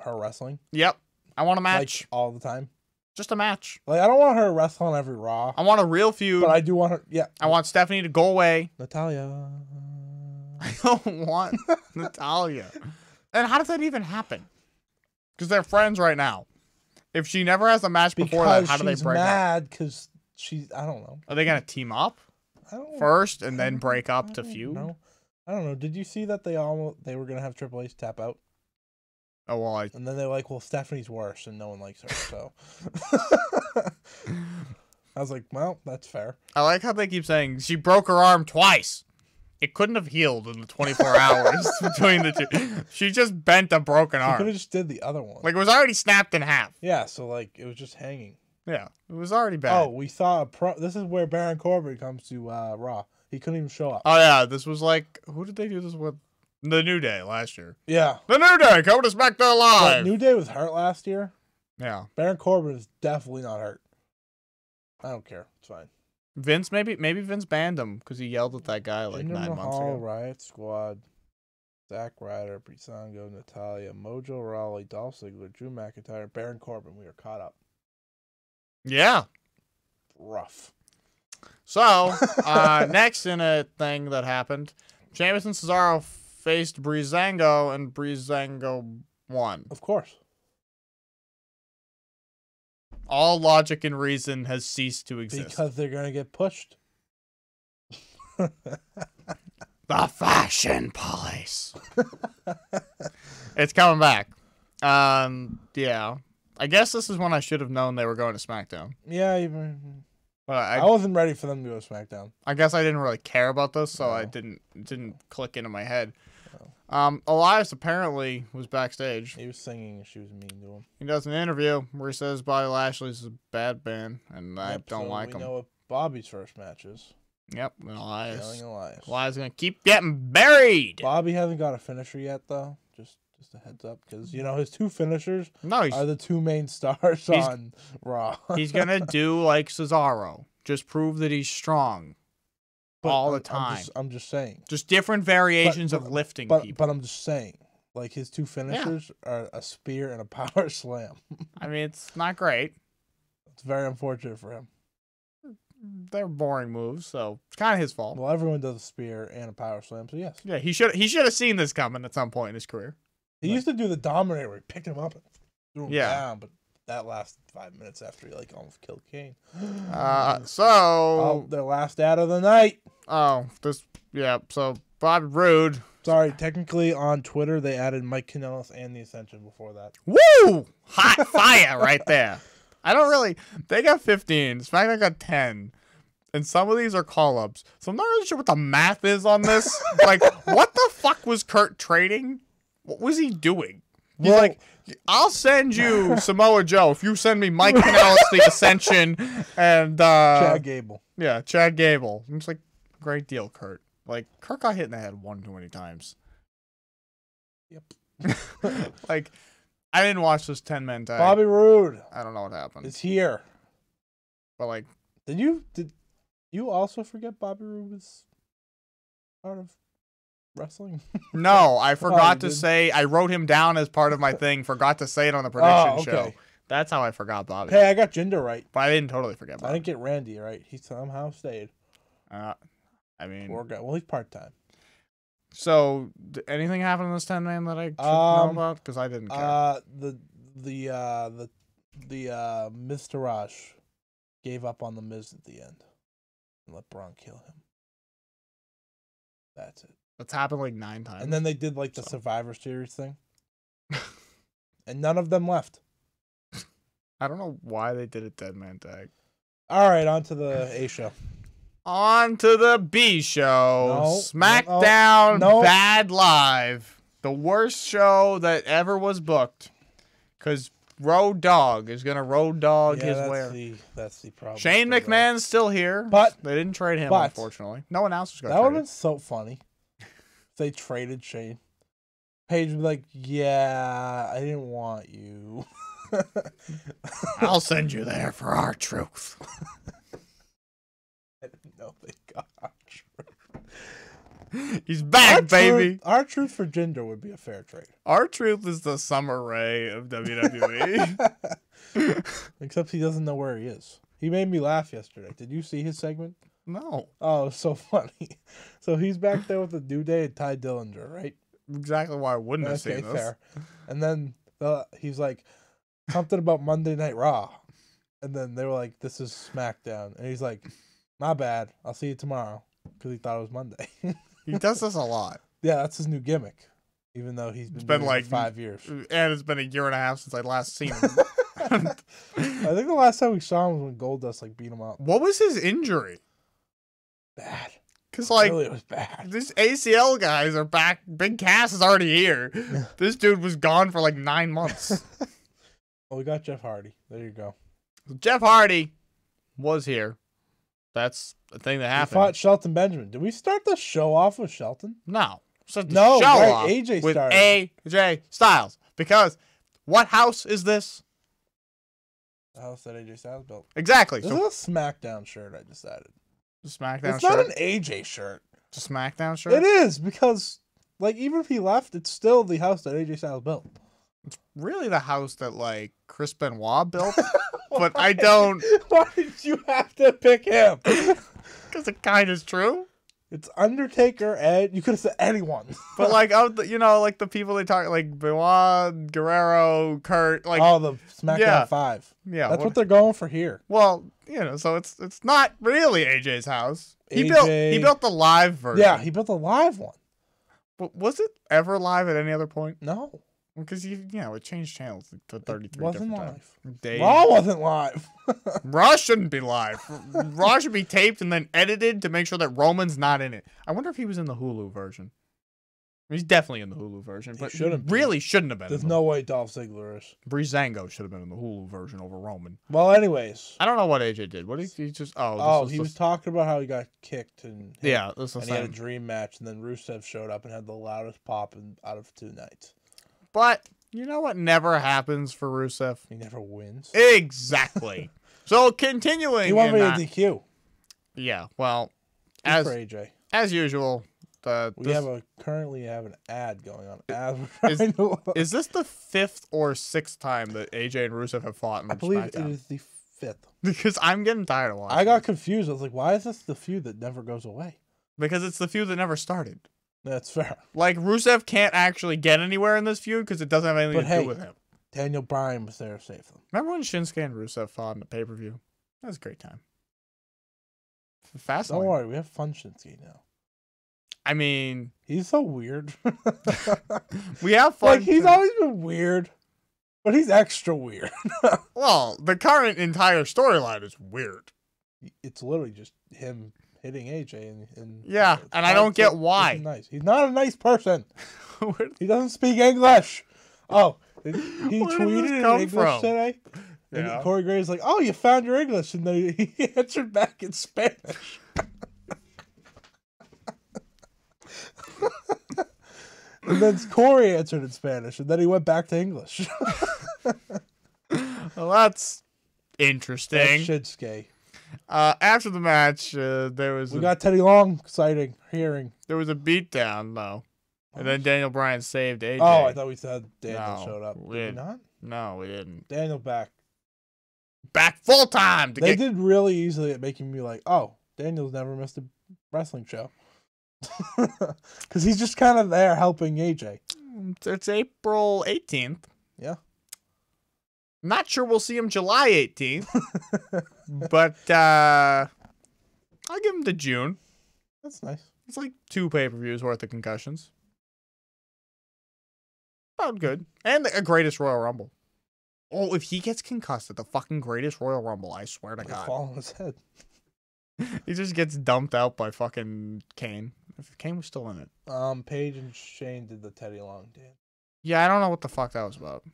her wrestling. Yep, I want a match all the time. Just a match. Like, I don't want her to wrestle on every Raw. I want a real feud. But I do want her. Yeah. I want Stephanie to go away. Natalia. I don't want Natalia. And how does that even happen? Because they're friends right now. If she never has a match before that, how do they break up? Mad because I don't know. Are they gonna team up first and then break up to feud? No, I don't know. Did you see that they were gonna have Triple H tap out? Oh well, and then they're like, well, Stephanie's worse, and no one likes her, so. I was like, well, that's fair. I like how they keep saying she broke her arm twice. It couldn't have healed in the 24 hours between the two. She just bent a broken arm. She could have just did the other one. Like, it was already snapped in half. Yeah, so, like, it was just hanging. Yeah, it was already bad. Oh, we saw this is where Baron Corbin comes to Raw. He couldn't even show up. Oh, yeah, this was like, who did they do this with? The New Day last year. Yeah. The New Day coming to SmackDown Live. But New Day was hurt last year. Yeah. Baron Corbin is definitely not hurt. I don't care. It's fine. Vince, maybe Vince banned him because he yelled at that guy like 9 months ago. Riot Squad, Zack Ryder, Breezango, Natalia, Mojo Rawley, Dolph Ziggler, Drew McIntyre, Baron Corbin. We are caught up. Yeah. Rough. So, next in a thing that happened, Sheamus and Cesaro faced Breezango, and Breezango won. Of course. All logic and reason has ceased to exist. Because they're going to get pushed. The Fashion Police. It's coming back. Yeah. I guess this is when I should have known they were going to SmackDown. Yeah, but I wasn't ready for them to go to SmackDown. I guess I didn't really care about this, so I didn't click into my head. Elias apparently was backstage. He was singing and she was mean to him. He does an interview where he says Bobby Lashley's a bad man, and I don't like him. We know what Bobby's first match is. Yep, and Elias. Killing Elias. Elias is going to keep getting buried. Bobby hasn't got a finisher yet, though. Just a heads up, because, his two finishers are the two main stars on Raw. He's going to do like Cesaro. Just prove that he's strong. All the time. I'm just saying. Just different variations of lifting people. But I'm just saying. Like, his two finishers are a spear and a power slam. I mean, it's not great. It's very unfortunate for him. They're boring moves, so it's kind of his fault. Well, everyone does a spear and a power slam, so yes. Yeah, he should have seen this coming at some point in his career. He used to do the Dominator where he picked him up and threw him down, but that lasted 5 minutes after he almost killed Kane. So their last ad of the night. So Bobby Roode. Sorry, technically on Twitter they added Mike Kanellis and the Ascension before that. Woo! Hot fire right there. They got 15. SmackDown got 10. And some of these are call-ups. So I'm not really sure what the math is on this. Like, what the fuck was Kurt trading? What was he doing? He's like, I'll send you Samoa Joe if you send me Mike Kanellis, the Ascension, and Chad Gable. Yeah, Chad Gable. I'm just like, great deal, Kurt. Like, Kurt got hit in the head one too many times. Yep. Like, I didn't watch this 10-man tag. Bobby Roode. I don't know what happened. It's here. But like, Did you also forget Bobby Roode was part of wrestling? No, I forgot to didn't? say. I wrote him down as part of my thing. Forgot to say it on the prediction show. That's how I forgot Bobby. Hey, I got Jinder right. But I didn't totally forget Bobby. I didn't get Randy right. He somehow stayed. I mean, Poor guy. Well, he's part time. So, anything happen in this 10-man that I should know about? Because I didn't care. The Mr. Raj gave up on the Miz at the end and let Braun kill him. That's it. That's happened like 9 times. And then they did like the Survivor Series thing, and none of them left. I don't know why they did a 10-man tag. All right, on to the A show. On to the B show. No, SmackDown no. Bad Live. The worst show that ever was booked. Because Road Dogg is going to Road Dogg his way. That's the problem. Shane McMahon's still here. But they didn't trade him, unfortunately. No one else was going to trade him. That would have been so funny if they traded Shane. Paige would be like, yeah, I didn't want you. I'll send you there for our truth. I didn't know they got our truth. He's back, baby. Our truth for Jinder would be a fair trade. Our truth is the Summer Rae of WWE. Except he doesn't know where he is. He made me laugh yesterday. Did you see his segment? No. Oh, it was so funny. So he's back there with the New Day and Ty Dillinger, right? Exactly why I wouldn't have seen this. Fair. And then he's like, something about Monday Night Raw. And then they were like, this is SmackDown. And he's like, my bad. I'll see you tomorrow. Because he thought it was Monday. He does this a lot. Yeah, that's his new gimmick. Even though he's been doing it for 5 years. And it's been a year and a half since I last seen him. I think the last time we saw him was when Goldust beat him up. What was his injury? Bad. Because really, it was bad. These ACL guys are back. Big Cass is already here. This dude was gone for like 9 months. Well, we got Jeff Hardy. There you go. Jeff Hardy was here. That's the thing that happened. He fought Shelton Benjamin. Did we start the show off with Shelton? No. No, show off AJ with started. AJ Styles. Because what house is this? The house that AJ Styles built. Exactly. This is a SmackDown shirt, I decided. SmackDown it's shirt? It's not an AJ shirt. It's a SmackDown shirt? It is, because like even if he left, it's still the house that AJ Styles built. It's really the house that like Chris Benoit built. But I don't. Why did you have to pick him? Because it kind of is true. It's Undertaker, Ed. You could have said anyone. But like, like the people they talk, like Benoit, Guerrero, Kurt, like the SmackDown 5. Yeah, that's what they're going for here. Well, so it's not really AJ's house. He built the live version. Yeah, he built a live one. But was it ever live at any other point? No. Because it changed channels to 33 wasn't different live. times. Raw wasn't live. Raw shouldn't be live. Raw should be taped and then edited to make sure that Roman's not in it. I wonder if he was in the Hulu version. He's definitely in the Hulu version, but shouldn't have been. There's no way Dolph Ziggler is. Breezango should have been in the Hulu version over Roman. Well, anyways, I don't know what AJ did. What he just? He was talking about how he got kicked and he had a dream match, and then Rusev showed up and had the loudest pop out of 2 nights. But you know what never happens for Rusev? He never wins. Exactly. So continuing. He won me a DQ. Yeah. Well, for AJ. As usual. We currently have an ad going on. Is this the 5th or 6th time that AJ and Rusev have fought in SmackDown? I believe it is the 5th. Because I'm getting tired of watching. I got confused. I was like, why is this the feud that never goes away? Because it's the feud that never started. That's fair. Like, Rusev can't actually get anywhere in this feud because it doesn't have anything to do with him. Daniel Bryan was there to save them. Remember when Shinsuke and Rusev fought in the pay-per-view? That was a great time. Fascinating. Don't worry, we have fun Shinsuke now. I mean... He's so weird. We have fun. Like, he's always been weird, but he's extra weird. Well, the current entire storyline is weird. It's literally just him hitting AJ and and I don't get why. Nice. He's not a nice person. He doesn't speak English. Oh, he tweeted in English today. And Corey Graves like, "Oh, you found your English," and then he answered back in Spanish. And then Corey answered in Spanish, and then he went back to English. Well, that's interesting. That's Shinsuke. After the match, we got Teddy Long sighting, hearing. There was a beatdown though, and then Daniel Bryan saved AJ. Oh, I thought we said Daniel showed up. Did we not? No, we didn't. Daniel back full time. They did really easily at making me like, oh, Daniel's never missed a wrestling show. Because he's just kind of there helping AJ. It's April 18th. Yeah. Not sure we'll see him July 18th. But I'll give him to June. That's nice. It's like 2 pay-per-views worth of concussions. About good. And a Greatest Royal Rumble. Oh, if he gets concussed at the fucking Greatest Royal Rumble, I swear to God. Fall on his head. He just gets dumped out by fucking Kane. If Kane was still in it. Paige and Shane did the Teddy Long dance. Yeah, I don't know what the fuck that was about.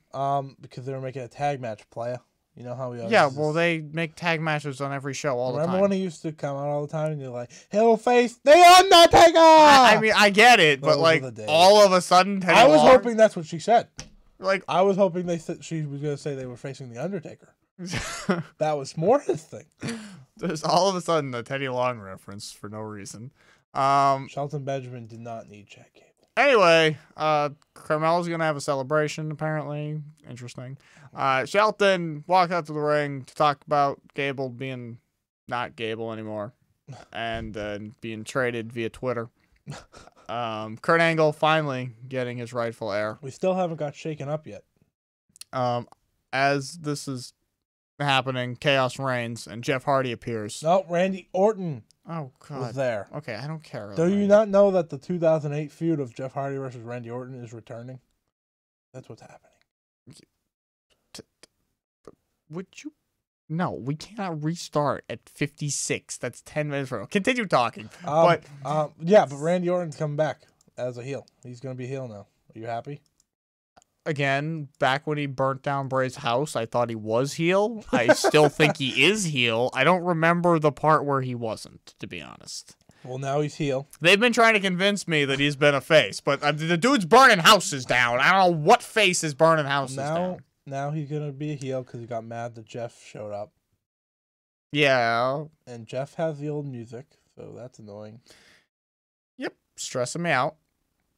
Because they were making a tag match, playa. You know how we always... Yeah, well, they make tag matches on every show all the time. Remember when he used to come out all the time and you're like, he'll face the Undertaker! I mean, I get it, but like, all of a sudden, I was hoping that's what she said. Like, I was hoping she was going to say they were facing the Undertaker. That was more his thing. There's all of a sudden a Teddy Long reference for no reason. Shelton Benjamin did not need Chad Gable. Anyway, Carmelo's gonna have a celebration, apparently. Interesting. Shelton walked out to the ring to talk about Gable being not Gable anymore and being traded via Twitter. Kurt Angle finally getting his rightful heir. We still haven't got shaken up yet. As this is happening, chaos reigns and Jeff Hardy appears. No, Randy Orton. Oh, God. Was there. Okay, I don't care. Do you not know that the 2008 feud of Jeff Hardy versus Randy Orton is returning? That's what's happening. Would you? No, we cannot restart at 56. That's 10 minutes from now. Continue talking. Yeah, but Randy Orton's coming back as a heel. He's going to be a heel now. Are you happy? Again, back when he burnt down Bray's house, I thought he was heel. I still think he is heel. I don't remember the part where he wasn't, to be honest. Well, now he's heel. They've been trying to convince me that he's been a face, but the dude's burning houses down. I don't know what face is burning houses down. Now he's going to be a heel because he got mad that Jeff showed up. Yeah. And Jeff has the old music, so that's annoying. Yep, stressing me out.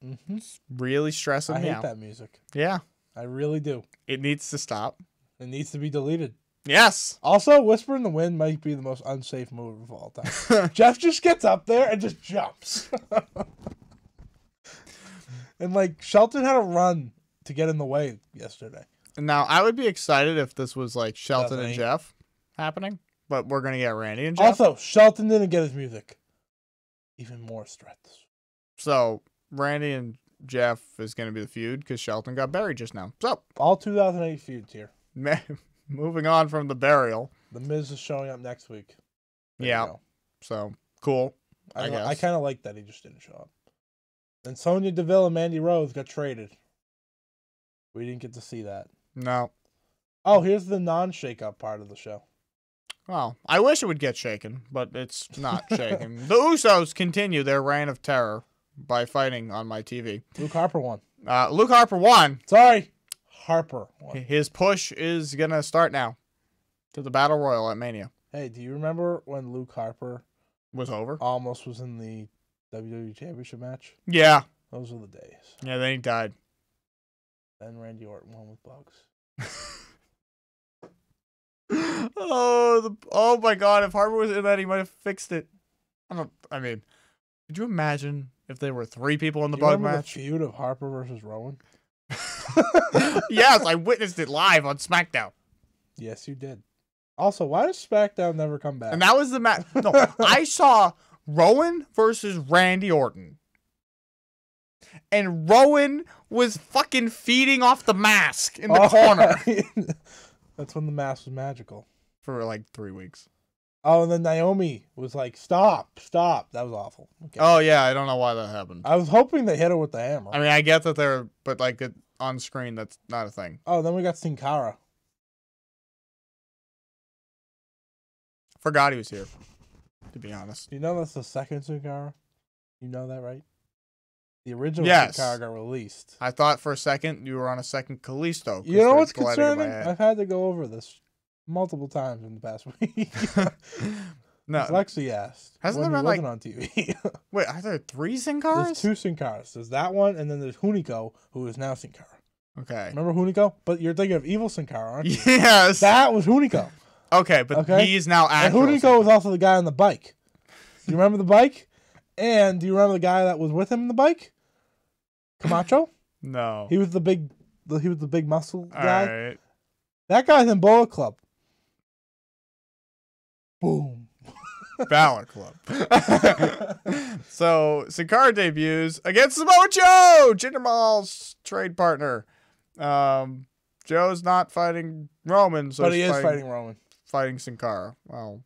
Mm-hmm. Really stressing me out. I hate that music. Yeah. I really do. It needs to stop. It needs to be deleted. Yes. Also, Whisper in the Wind might be the most unsafe move of all time. Jeff just gets up there and just jumps. And, like, Shelton had a run to get in the way yesterday. Now, I would be excited if this was, like, Shelton and Jeff happening, but we're going to get Randy and Jeff. Also, Shelton didn't get his music. Even more stress. So, Randy and Jeff is going to be the feud because Shelton got buried just now. So, all 2008 feuds here. Moving on from the burial. The Miz is showing up next week. Yeah. So, cool. I guess. I kind of like that he just didn't show up. And Sonya Deville and Mandy Rose got traded. We didn't get to see that. No. Oh, here's the non-shake-up part of the show. Well, I wish it would get shaken, but it's not shaken. The Usos continue their reign of terror by fighting on my TV. Luke Harper won. Luke Harper won. Sorry. Harper won. His push is going to start now to the Battle Royal at Mania. Hey, do you remember when Luke Harper was over? Almost was in the WWE Championship match? Yeah. Those were the days. Yeah, then he died. Then Randy Orton won with bugs. Oh my God! If Harper was in that, he might have fixed it. I mean, could you imagine if there were 3 people in the bug match? The feud of Harper versus Rowan. Yes, I witnessed it live on SmackDown. Yes, you did. Also, why does SmackDown never come back? And that was the match. No, I saw Rowan versus Randy Orton. And Rowan was fucking feeding off the mask in the corner. That's when the mask was magical. For like 3 weeks. Oh, and then Naomi was like, stop. That was awful. Okay. Oh, yeah, I don't know why that happened. I was hoping they hit her with the hammer. I mean, I get that they're, but like on screen, that's not a thing. Oh, then we got Sin Cara. Forgot he was here, to be honest. You know that's the second Sin Cara? You know that, right? The original Sin Cara got released. I thought for a second you were on a second Kalisto. You know what's concerning? I've had to go over this multiple times in the past week. No. Lexi asked. Hasn't when there he been, wasn't on TV. Wait, are there 3 Sin Caras? There's 2 Sin Caras. There's that one, and then there's Hunico, who is now Sin Cara. Okay. Remember Hunico? But you're thinking of Evil Sin Cara, aren't you? Yes. That was Hunico. Okay, but he's now actual. And Hunico was also the guy on the bike. Do you remember the bike? And do you remember the guy that was with him on the bike? Camacho? No. He was the big muscle guy. All right. That guy's in Bullet Club. Boom. Balor Club. So Sin Cara debuts against Samoa Joe, Jinder Mahal's trade partner. Joe's not fighting Roman, so but he is fighting Roman. Fighting Sin Cara. Well,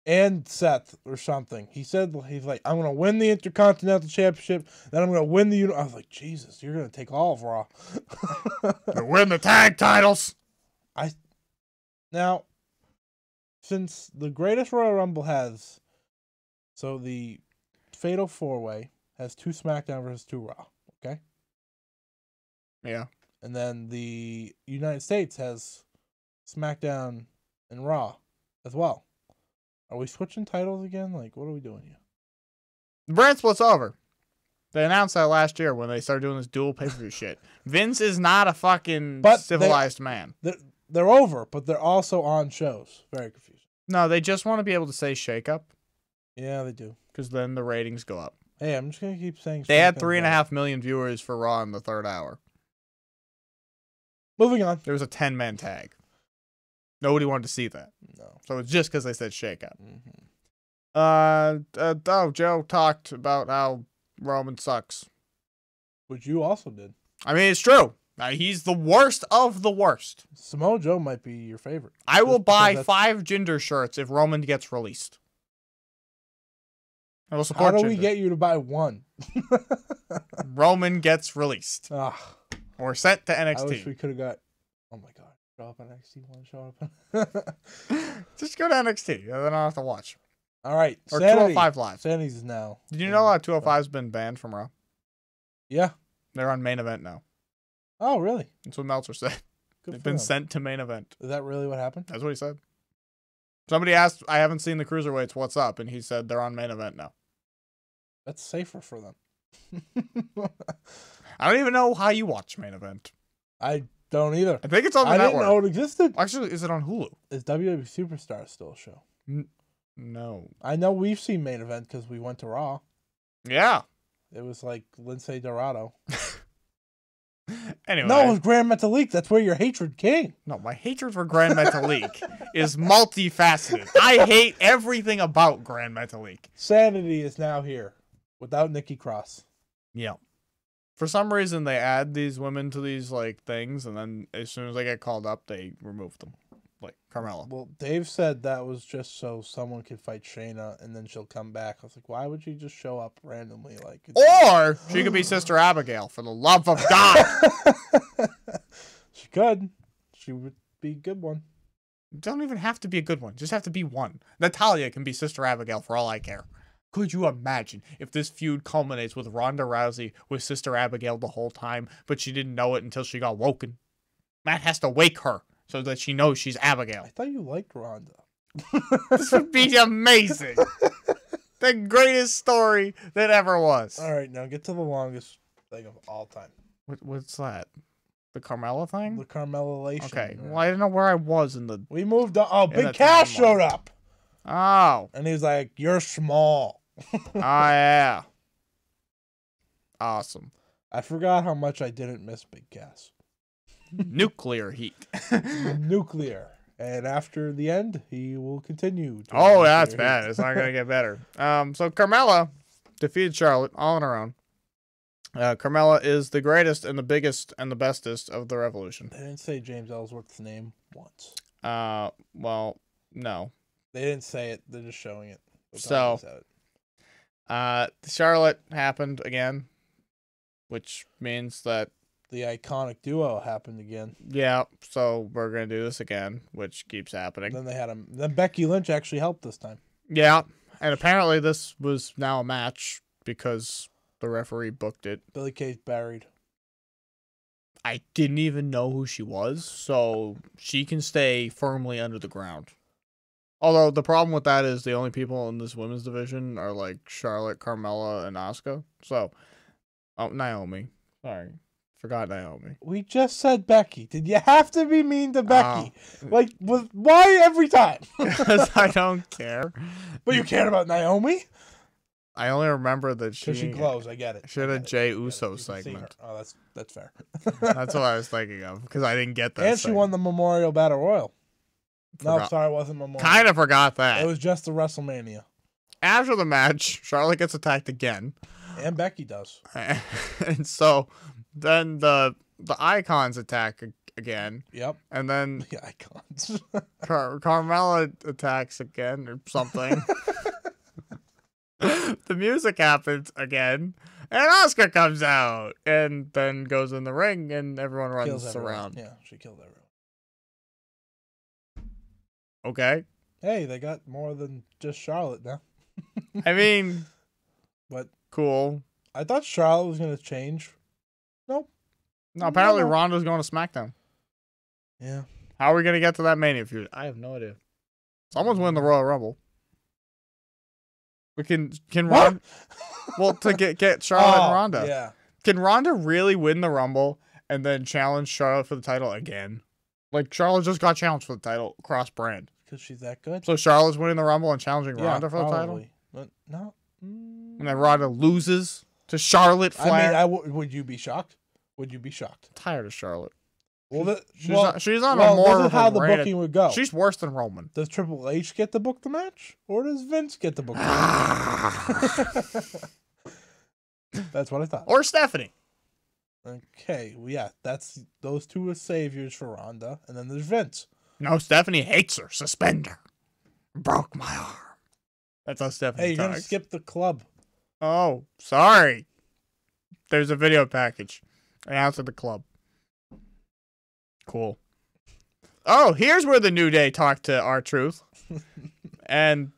and Seth or something. He said he's like, I'm gonna win the Intercontinental Championship, then I'm gonna win the. I was like, Jesus, you're gonna take all of Raw. To win the tag titles. Now, since the Greatest Royal Rumble has, so the Fatal 4-Way has 2 SmackDown versus 2 Raw. Okay. Yeah. And then the United States has SmackDown and Raw as well. Are we switching titles again? Like, what are we doing here? The brand split's over. They announced that last year when they started doing this dual pay-per-view shit. Vince is not a fucking civilized man. They're over, but they're also on shows. Very confusing. No, they just want to be able to say Shakeup. Yeah, they do. Because then the ratings go up. Hey, I'm just going to keep saying they had 3.5 million viewers for Raw in the 3rd hour. Moving on. There was a 10-man tag. Nobody wanted to see that. No. So it's just because they said Shakeup. Mm-hmm. Joe talked about how Roman sucks. Which you also did. I mean, it's true. He's the worst of the worst. Samoa Joe might be your favorite. I will buy 5 Jinder shirts if Roman gets released. I will support How do Jinder. we get you to buy 1? Roman gets released. Ugh. Or sent to NXT. I wish we could have got... Oh my god. Show up on NXT. Want to show up? Just go to NXT. Then I don't have to watch. All right. Or Sanity. 205 Live. Sanity's now. Did you know 205's been banned from Raw? Yeah. They're on main event now. Oh, really? That's what Meltzer said. Good They've for been them. sent to main event. Is that really what happened? That's what he said. Somebody asked, I haven't seen the Cruiserweights, what's up? And he said they're on main event now. That's safer for them. I don't even know how you watch main event. I don't either. I think it's on the I network. didn't know it existed. Actually, is it on Hulu? Is WWE Superstar still a show? No. I know we've seen main event because we went to Raw. Yeah. It was like Lindsay Dorado. Anyway. No, it was Grand Metalik. That's where your hatred came. No, my hatred for Grand Metalik is multifaceted. I hate everything about Grand Metalik. Sanity is now here without Nikki Cross. Yeah. For some reason, they add these women to these like things, and then as soon as they get called up, they remove them. Like Carmella. Well, Dave said that was just so someone could fight Shayna, and then she'll come back. I was like, why would she just show up randomly? Like, Or she could be Sister Abigail, for the love of God. She could. She would be a good one. Don't even have to be a good one. Just have to be one. Natalia can be Sister Abigail for all I care. Could you imagine if this feud culminates with Ronda Rousey with Sister Abigail the whole time, but she didn't know it until she got woken? Matt has to wake her so that she knows she's Abigail. I thought you liked Ronda. This would be amazing. The greatest story that ever was. All right, now get to the longest thing of all time. What's that? The Carmella thing? The Carmella-lation. Okay. Well, I didn't know where I was in the... We moved on. Oh, in Big the Cass timeline. showed up. Oh. And he was like, you're small. Oh, yeah. Awesome. I forgot how much I didn't miss Big Cass. Nuclear heat. Nuclear. And after the end, he will continue. To Oh, that's nuclear bad. heat. It's not going to get better. So Carmella defeated Charlotte all on her own. Carmella is the greatest and the biggest and the bestest of the Revolution. They didn't say James Ellsworth's name once. Well, no. They didn't say it. They're just showing it. So, Charlotte happened again, which means that the iconic duo happened again. yeah, so we're going to do this again, which keeps happening. Then they had him. Then Becky Lynch actually helped this time. Yeah, and apparently this was now a match because the referee booked it. Billie Kay's buried. I didn't even know who she was, so she can stay firmly under the ground. Although the problem with that is the only people in this women's division are like Charlotte, Carmella, and Asuka. So, Naomi. Sorry. Forgot Naomi. We just said Becky. Did you have to be mean to Becky? Why every time? Because I don't care. But you cared about Naomi? I only remember that Because she glows. I get it. She had a Jey Uso segment. segment. Oh, that's fair. That's what I was thinking of because I didn't get that. And she won the Memorial Battle Royal. Forgot. No, sorry, it wasn't Memorial. Kind of forgot that. It was just the WrestleMania. After the match, Charlotte gets attacked again. And Becky does. And so then the Icons attack again. Yep. And then The Icons. Carmella attacks again or something. The music happens again. And Asuka comes out and then goes in the ring and everyone runs around. Yeah, she killed everyone. Okay. Hey, they got more than just Charlotte now. I mean, but cool. I thought Charlotte was going to change. Nope. No, apparently Ronda's going to SmackDown. Yeah. How are we going to get to that Mania feud? I have no idea. Someone's winning the Royal Rumble. We can Ronda. Well, to get Charlotte and Ronda. Yeah. Can Ronda really win the Rumble and then challenge Charlotte for the title again? Like, Charlotte just got challenged for the title cross brand. Because she's that good. So Charlotte's winning the Rumble and challenging Ronda for the title? But no. And then Ronda loses to Charlotte Flair? I mean, would you be shocked? Would you be shocked? I'm tired of Charlotte. Well, she's on a more this is how the rated, booking would go. She's worse than Roman. Does Triple H get to book the match? Or does Vince get to book the match? That's what I thought. Or Stephanie. Okay, well, yeah, those two are saviors for Ronda, and then there's Vince. No, Stephanie hates her. Suspend her. Broke my arm. That's how Stephanie Hey, you're talks. going to skip the club. Oh, sorry. There's a video package. Announce at the club. Cool. Oh, here's where the New Day talked to R-Truth. And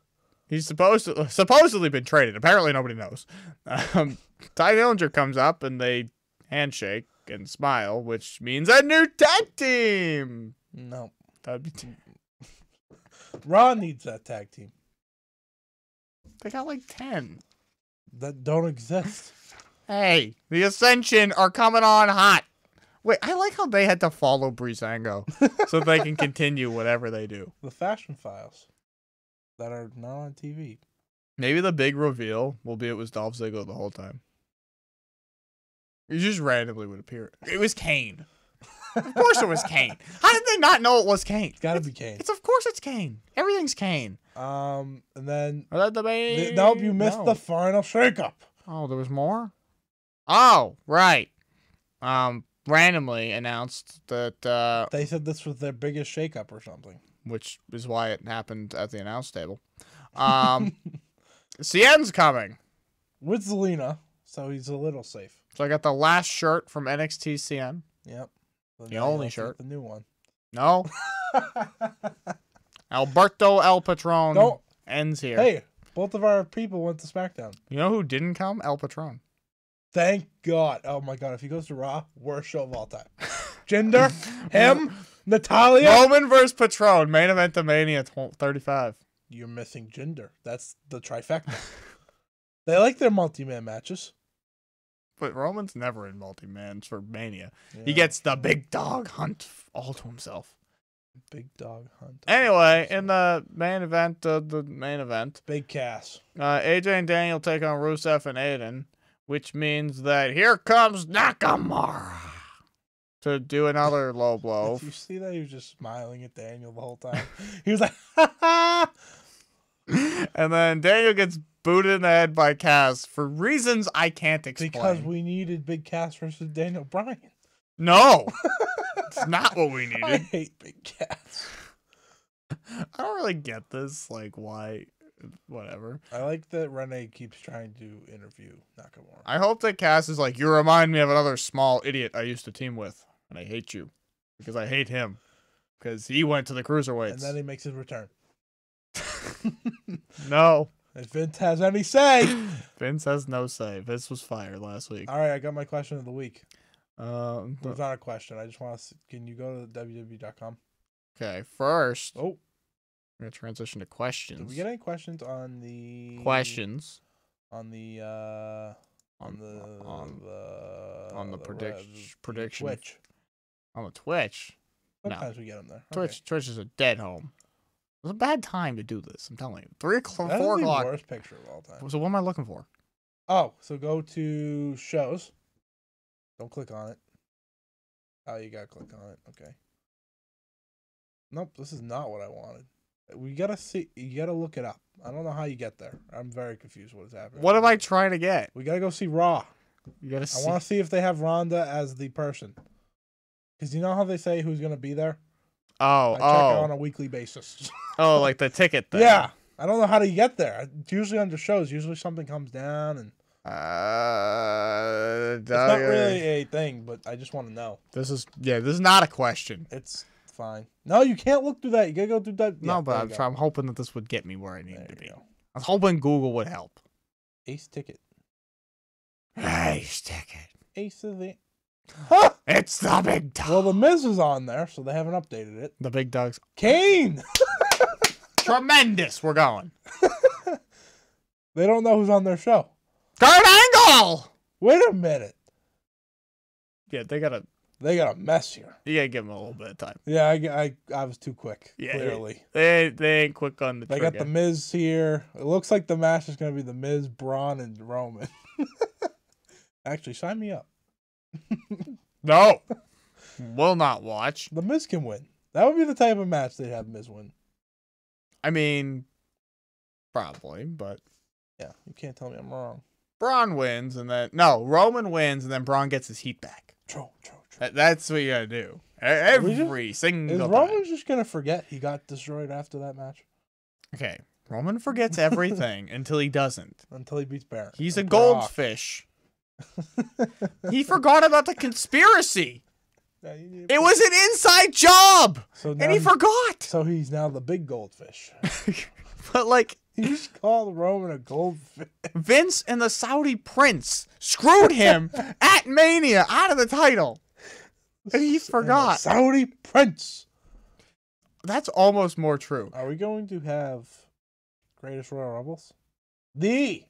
he's supposedly been traded. Apparently nobody knows. Ty Dillinger comes up and they handshake and smile, which means a new tag team. No. That'd be Raw needs that tag team. They got like 10. That don't exist. Hey, the Ascension are coming on hot. Wait, I like how they had to follow Breezango so they can continue whatever they do. The Fashion Files that are not on TV. Maybe the big reveal will be it was Dolph Ziggler the whole time. He just randomly would appear. It was Kane. Of course it was Kane. How did they not know it was Kane? It's gotta be Kane. Of course it's Kane. Everything's Kane. And then nope, you missed the final shakeup. Oh, there was more? Oh, right. Randomly announced that they said this was their biggest shakeup or something. Which is why it happened at the announce table. Cien's coming. With Zelina, so he's a little safe. So I got the last shirt from NXT Cien. Yep. The only shirt. The new one. No. Alberto El Patron ends here. Hey, both of our people went to SmackDown. You know who didn't come? El Patron. Thank God. Oh my God. If he goes to Raw, worst show of all time. Jinder, him, Natalia. Roman versus Patron. Main event to Mania 35. You're missing Jinder. That's the trifecta. They like their multi-man matches. But Roman's never in multi-mans for Mania. Yeah. He gets the big dog hunt all to himself. Big dog hunt. Anyway, in the main event, Big Cass. AJ and Daniel take on Rusev and Aiden, which means that here comes Nakamura to do another low blow. Did you see that? He was just smiling at Daniel the whole time. He was like, ha ha! And then Daniel gets booted in the head by Cass for reasons I can't explain. Because we needed Big Cass versus Daniel Bryan. No! It's not what we needed. I hate Big Cass. I don't really get this. Like, why? Whatever. I like that Renee keeps trying to interview Nakamura. I hope that Cass is like, you remind me of another small idiot I used to team with, and I hate you. Because I hate him. Because he went to the Cruiserweights. And then he makes his return. No. If Vince has any say. Vince has no say. Vince was fired last week. All right, I got my question of the week. It's not a question. I just want to. Can you go to www.com? Okay, first. Oh, We're gonna transition to questions. Did we get any questions on the questions on the prediction Twitch? on the Twitch? Sometimes we get them there. Twitch is a dead home. It was a bad time to do this. I'm telling you, 3 o'clock, That's 4 the o'clock. worst picture of all time. So what am I looking for? Oh, so go to shows. Don't click on it. Oh, you gotta click on it. Okay. Nope, this is not what I wanted. We gotta see. You gotta look it up. I don't know how you get there. I'm very confused. What is happening? What am I trying to get? We gotta go see Raw. You gotta. I want to see if they have Ronda as the person. Because you know how they say who's gonna be there. I check it on a weekly basis. Oh, like the ticket thing. Yeah, I don't know how to get there. It's usually under shows. Usually something comes down and. It's not really a thing, but I just want to know. This is not a question. It's fine. No, you can't look through that. You gotta go through that. No, but I'm hoping that this would get me where I need to be. I was hoping Google would help. Ace ticket. Ace ticket. Ace of the. Huh! It's the big dog. Well, the Miz is on there, so they haven't updated it. The big dogs. Kane. Tremendous. We're going. They don't know who's on their show. Kurt Angle. Wait a minute. Yeah, they got a mess here. You gotta give them a little bit of time. Yeah, I was too quick. Yeah, clearly. They ain't quick on the trigger. They got the Miz here. It looks like the match is gonna be the Miz, Braun, and Roman. Actually, sign me up. No. Will not watch. The Miz can win. That would be the type of match they'd have Miz win. I mean, probably, but yeah, you can't tell me I'm wrong. Braun wins, and then Roman wins, and then Braun gets his heat back. True. That's what you gotta do. Every single time. Is Roman just gonna forget he got destroyed after that match? Okay, Roman forgets everything until he doesn't. Until he beats Baron. He's a goldfish. He forgot about the conspiracy. It was an inside job, and he forgot. So he's now the big goldfish. But like, he just called Roman a goldfish. Vince and the Saudi prince screwed him at Mania out of the title, and he forgot. Saudi prince. That's almost more true. Are we going to have Greatest Royal Rumbles? The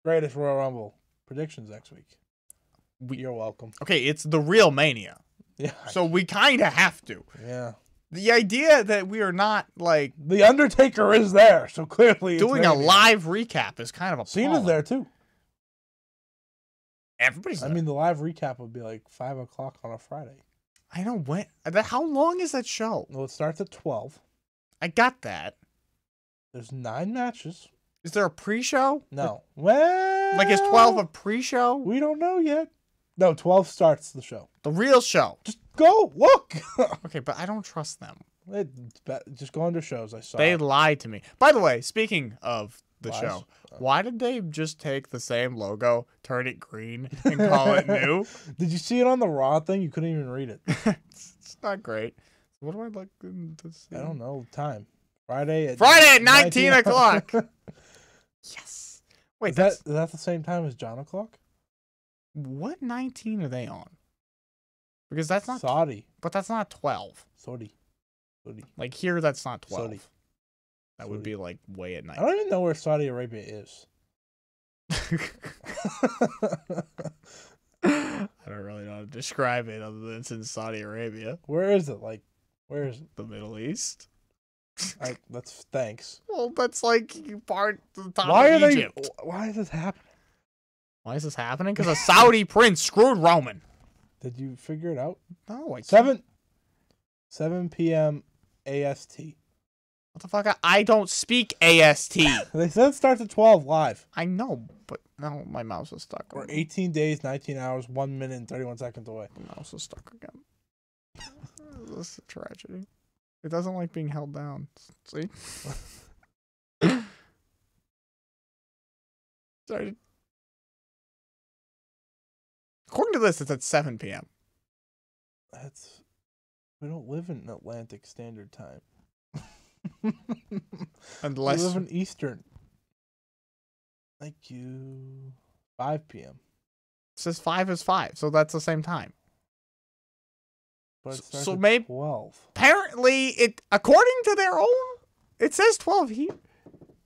Greatest Royal Rumble predictions next week. You're welcome. Okay, it's the real Mania. Yeah. So we kind of have to. Yeah. The idea that we are not, like... The Undertaker is there, so clearly doing a live recap is kind of appalling. Cena's there, too. Everybody's there. I mean, the live recap would be like 5 o'clock on a Friday. I know. When. How long is that show? Well, it starts at 12. I got that. There's 9 matches. Is there a pre-show? No. Well... Like, is 12 a pre-show? We don't know yet. No, 12 starts the show. The real show. Just go, look. Okay, but I don't trust them. Just go under shows. I saw. They lied to me. By the way, speaking of the Lies? show, why did they just take the same logo, turn it green, and call it new? Did you see it on the Raw thing? You couldn't even read it. It's not great. What am I looking to see? I don't know. Time. Friday at 19 o'clock. Yes. Wait, is that the same time as John o'clock? What 19 are they on? Because that's not Saudi. But that's not 12. Saudi. Like here, that's not 12. Saudi. That would be like way at night. I don't even know where Saudi Arabia is. I don't really know how to describe it other than it's in Saudi Arabia. Where is it? Like, where is it? The Middle East. That's thanks. Well, that's like part of the top Why of are Egypt. Why is this happening? Why is this happening? Because a Saudi prince screwed Roman. Did you figure it out? No, I can't. 7 p.m. AST. What the fuck? I don't speak AST. They said it starts at 12 live. I know, but no, my mouse is stuck. We're 18 days, 19 hours, 1 minute, and 31 seconds away. My mouse is stuck again. This is a tragedy. It doesn't like being held down. See? Sorry. According to this, it's at 7 p.m. We don't live in Atlantic Standard Time. Unless we live in Eastern. Thank you. 5 p.m. It says 5 is 5, so that's the same time. But so maybe 12. Apparently, according to their own It says 12 here.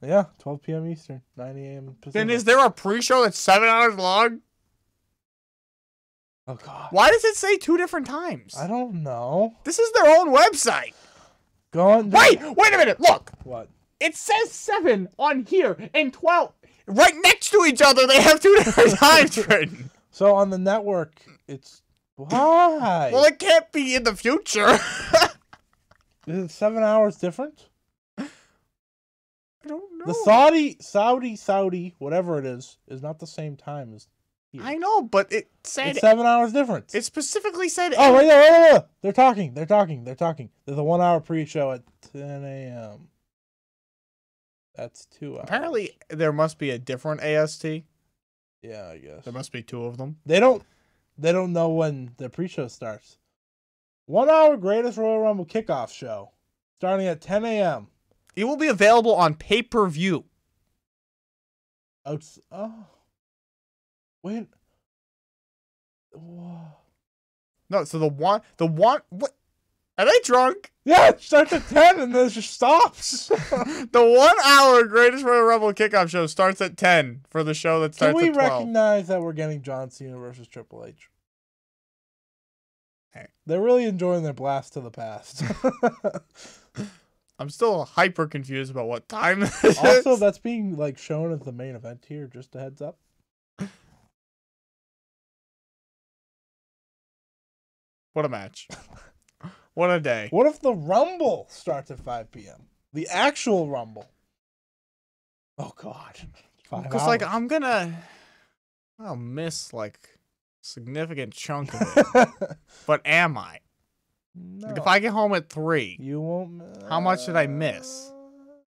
Yeah, 12 p.m. Eastern, 9 a.m. Pacific. Then is there a pre-show that's 7 hours long? Oh, God. Why does it say 2 different times? I don't know. This is their own website. Go on. Wait a minute. Look. What? It says 7 on here and 12. Right next to each other, they have 2 different times written. So on the network, it's... Why? Well, it can't be in the future. Is it 7 hours different? I don't know. The Saudi, whatever it is not the same time as here. I know, but it said... It's 7 hours difference. It specifically said... Oh, right there. They're talking. There's a 1 hour pre-show at 10 a.m. That's 2 hours. Apparently, there must be a different AST. Yeah, I guess. There must be 2 of them. They don't know when the pre-show starts. 1 hour Greatest Royal Rumble kickoff show starting at 10 a.m. It will be available on pay-per-view. Oh, wait. Whoa. No, so the one, what? Are they drunk? Yeah, it starts at 10 and then it just stops. The 1 hour Greatest Royal Rumble kickoff show starts at 10 for the show that starts Can we at 12. recognize that we're getting John Cena versus Triple H? Hey. They're really enjoying their blast to the past. I'm still hyper confused about what time this is. Also, that's being like shown as the main event here, just a heads up. What a match. What a day. What if the Rumble starts at 5 p.m.? The actual Rumble. Oh, God. 5 Because, hours. like, I'll miss, like, a significant chunk of it. But am I? No. Like, if I get home at 3, You won't. how much did I miss?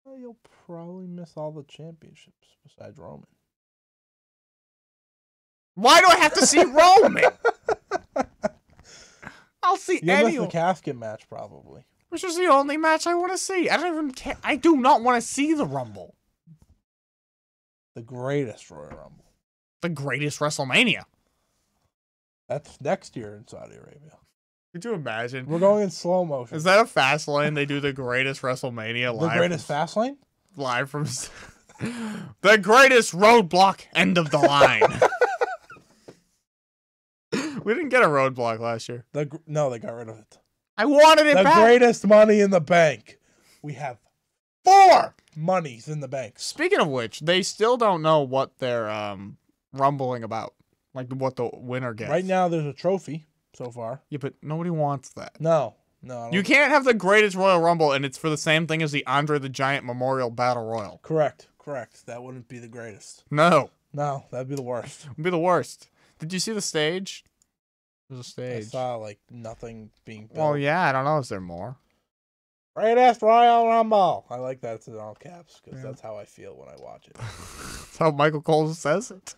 You'll probably miss all the championships besides Roman. Why do I have to see Roman? I'll see You'll miss any. the casket match, probably. Which is the only match I want to see. I don't even care. I do not want to see the Rumble. The greatest Royal Rumble. The greatest WrestleMania. That's next year in Saudi Arabia. Could you imagine? We're going in slow motion. Is that a fast lane? They do the greatest WrestleMania live. The greatest fast lane? Live from the greatest roadblock end of the line. We didn't get a roadblock last year. No, they got rid of it. I wanted it the back. Greatest money in the bank. We have 4 monies in the bank. Speaking of which, they still don't know what they're rumbling about. Like what the winner gets. Right now, there's a trophy so far. Yeah, but nobody wants that. No. I don't. You can't have the greatest Royal Rumble and it's for the same thing as the Andre the Giant Memorial Battle Royal. Correct. That wouldn't be the greatest. No. No, that'd be the worst. It would be the worst. Did you see the stage? There's a stage. I saw, like, nothing being built. Well, yeah, I don't know. Is there more? Greatest Royal Rumble. I like that it's in all caps because that's how I feel when I watch it. That's how Michael Cole says it.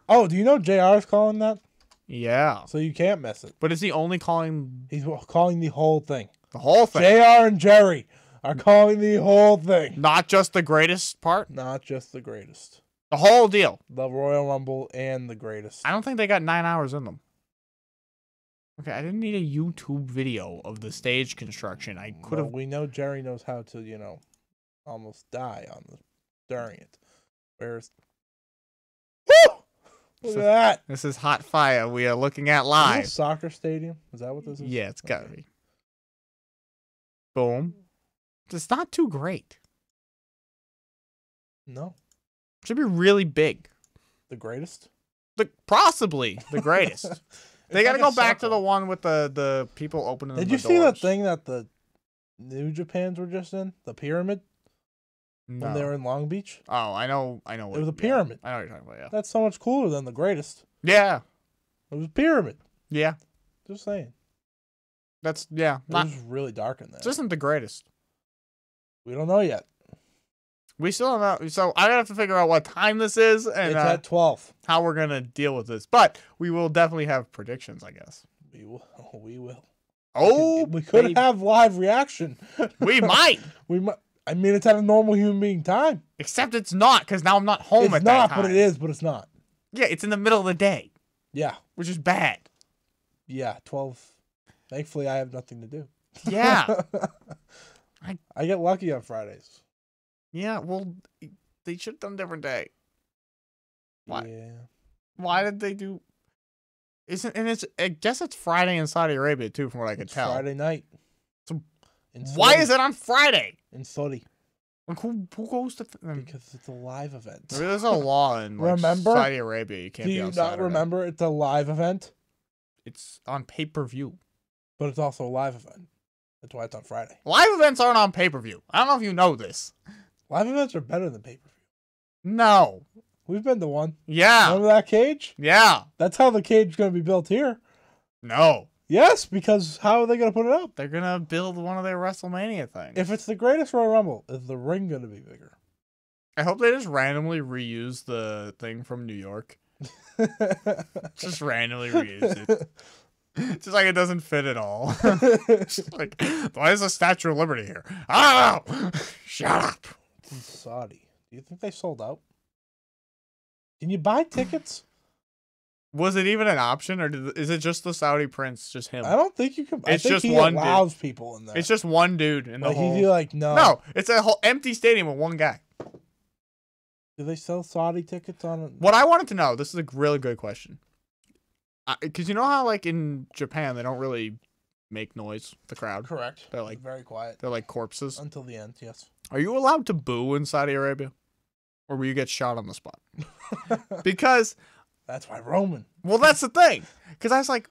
Oh, do you know JR is calling that? Yeah. So you can't miss it. But is he only calling He's calling the whole thing. the whole thing? JR and Jerry are calling the whole thing. Not just the greatest part? Not just the greatest. The whole deal. The Royal Rumble and the greatest. I don't think they got 9 hours in them. Okay, I didn't need a YouTube video of the stage construction. I could have. Well, we know Jerry knows how to, almost die during it. Whereas, woo! Look at that. This is hot fire we are looking at Is this live. a soccer stadium? Is that what this is? Yeah, it's gotta be. Boom. It's not too great. No. It should be really big. The greatest? Possibly the greatest. They got to go back to the one with the people opening Did the you doors. see that thing that the New Japans were just in? The pyramid? No. When they were in Long Beach? Oh, I know. What, It was a pyramid. I know what you're talking about, yeah. That's so much cooler than the greatest. Yeah. It was a pyramid. Yeah. Just saying. That's, yeah. It was really dark in there. It isn't the greatest. We don't know yet. We still don't know. So I have to figure out what time this is and It's at 12. how we're going to deal with this. But we will definitely have predictions, I guess. We will. We will. Oh, we could baby. have live reaction. We might. We might. I mean, it's at a normal human being time. Except it's not, because now I'm not home It's at not, that time. but it is, but it's not. Yeah, it's in the middle of the day, Yeah. which is bad. Yeah, 12. Thankfully, I have nothing to do. Yeah. I get lucky on Fridays. Yeah, well, they should have done a different day. Why? Yeah. Why did they do? I guess it's Friday in Saudi Arabia too, from what I could tell. Friday night. So In why Saudi. is it on Friday? In Saudi? Like, who goes to? Because it's a live event. There's a law in like, Remember? Saudi Arabia. You can't Do be you on not Saturday. remember it's a live event? It's on pay-per-view. But it's also a live event. That's why it's on Friday. Live events aren't on pay-per-view. I don't know if you know this. Live events are better than pay-per-view. No. We've been to one. Yeah. Remember that cage? Yeah. That's how the cage is going to be built here. No. Yes, because how are they going to put it up? They're gonna build one of their WrestleMania things. If it's the greatest Royal Rumble, is the ring going to be bigger? I hope they just randomly reuse the thing from New York. Just randomly reuse it. Just like it doesn't fit at all. Just like, why is the Statue of Liberty here? I don't know. Shut up. It's in Saudi. Do you think they sold out? Can you buy tickets? Was it even an option, or is it just the Saudi prince, just him? I don't think you can. It's I think just he one allows people in there. It's just one dude in the like whole. he'd be like, no. No, it's a whole empty stadium with one guy. Do they sell Saudi tickets on it? What I wanted to know, this is a really good question. Because you know how, like, in Japan, they don't really make noise, the crowd. Correct. They're like very quiet They're like corpses. until the end. Yes. Are you allowed to boo in Saudi Arabia? Or will you get shot on the spot? Because, That's why Roman. well, that's the thing. Because I was like,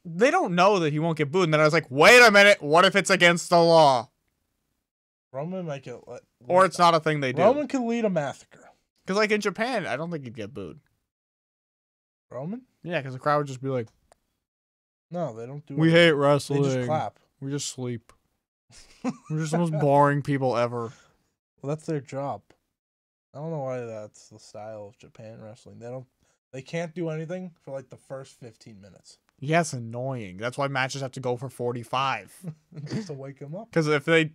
they don't know that he won't get booed. And then I was like, wait a minute. What if it's against the law? Roman might get. Or it's not a thing they do. Roman can lead a massacre. Because, like, in Japan, I don't think he'd get booed. Roman? Yeah, because the crowd would just be like, No, they don't do. we it. hate They wrestling. just clap. We just sleep. We're just the most boring people ever. Well, that's their job. I don't know why that's the style of Japan wrestling. They can't do anything for like the first 15 minutes. Yes, annoying. That's why matches have to go for 45. Just to wake them up. Because if it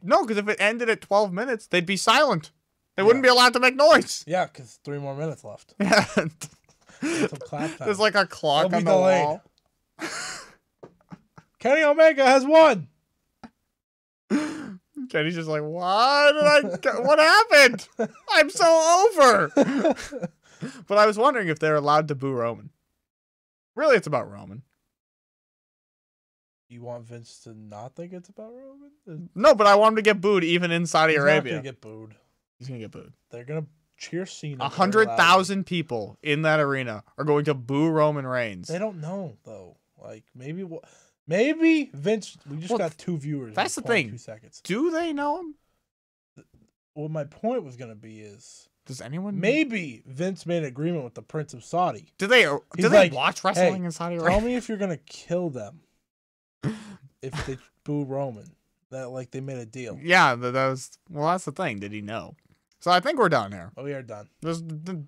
ended at 12 minutes, they'd be silent. They wouldn't be allowed to make noise. Yeah, because 3 more minutes left. Yeah. Some clap time. There's like a clock They'll on be the delayed. wall. Kenny Omega has won. Kenny's just like, what happened? I'm so over. But I was wondering if they're allowed to boo Roman. Really, it's about Roman. You want Vince to not think it's about Roman? No, but I want him to get booed even in Saudi He's Arabia. not gonna get booed. He's going to get booed. They're gonna cheer Cena. 100,000 people in that arena are going to boo Roman Reigns. They don't know though. Like maybe Vince. We just got 2 viewers. That's the in thing. 2 seconds. Do they know him? What my point was gonna be is Does anyone? maybe Vince made an agreement with the Prince of Saudi. Do they He's they like, watch wrestling hey, in Saudi Tell Arabia? me if you're gonna kill them if they boo Roman. That like they made a deal. Yeah, that's the thing. Did he know? So I think we're done here. Oh, we are done. This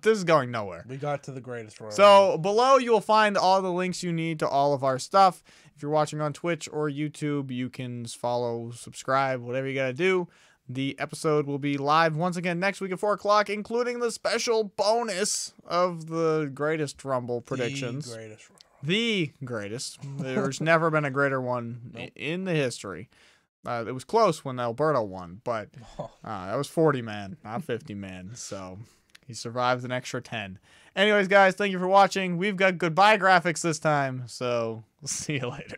is going nowhere. We got to the greatest Royal So below you will find all the links you need to all of our stuff. If you're watching on Twitch or YouTube, you can follow, subscribe, whatever you gotta do. The episode will be live once again next week at 4 o'clock, including the special bonus of the greatest Rumble predictions. The greatest Royal The greatest. There's never been a greater one in the history. It was close when Alberto won, but that was 40 man, not 50 man. So he survived an extra 10. Anyways, guys, thank you for watching. We've got goodbye graphics this time, so we'll see you later.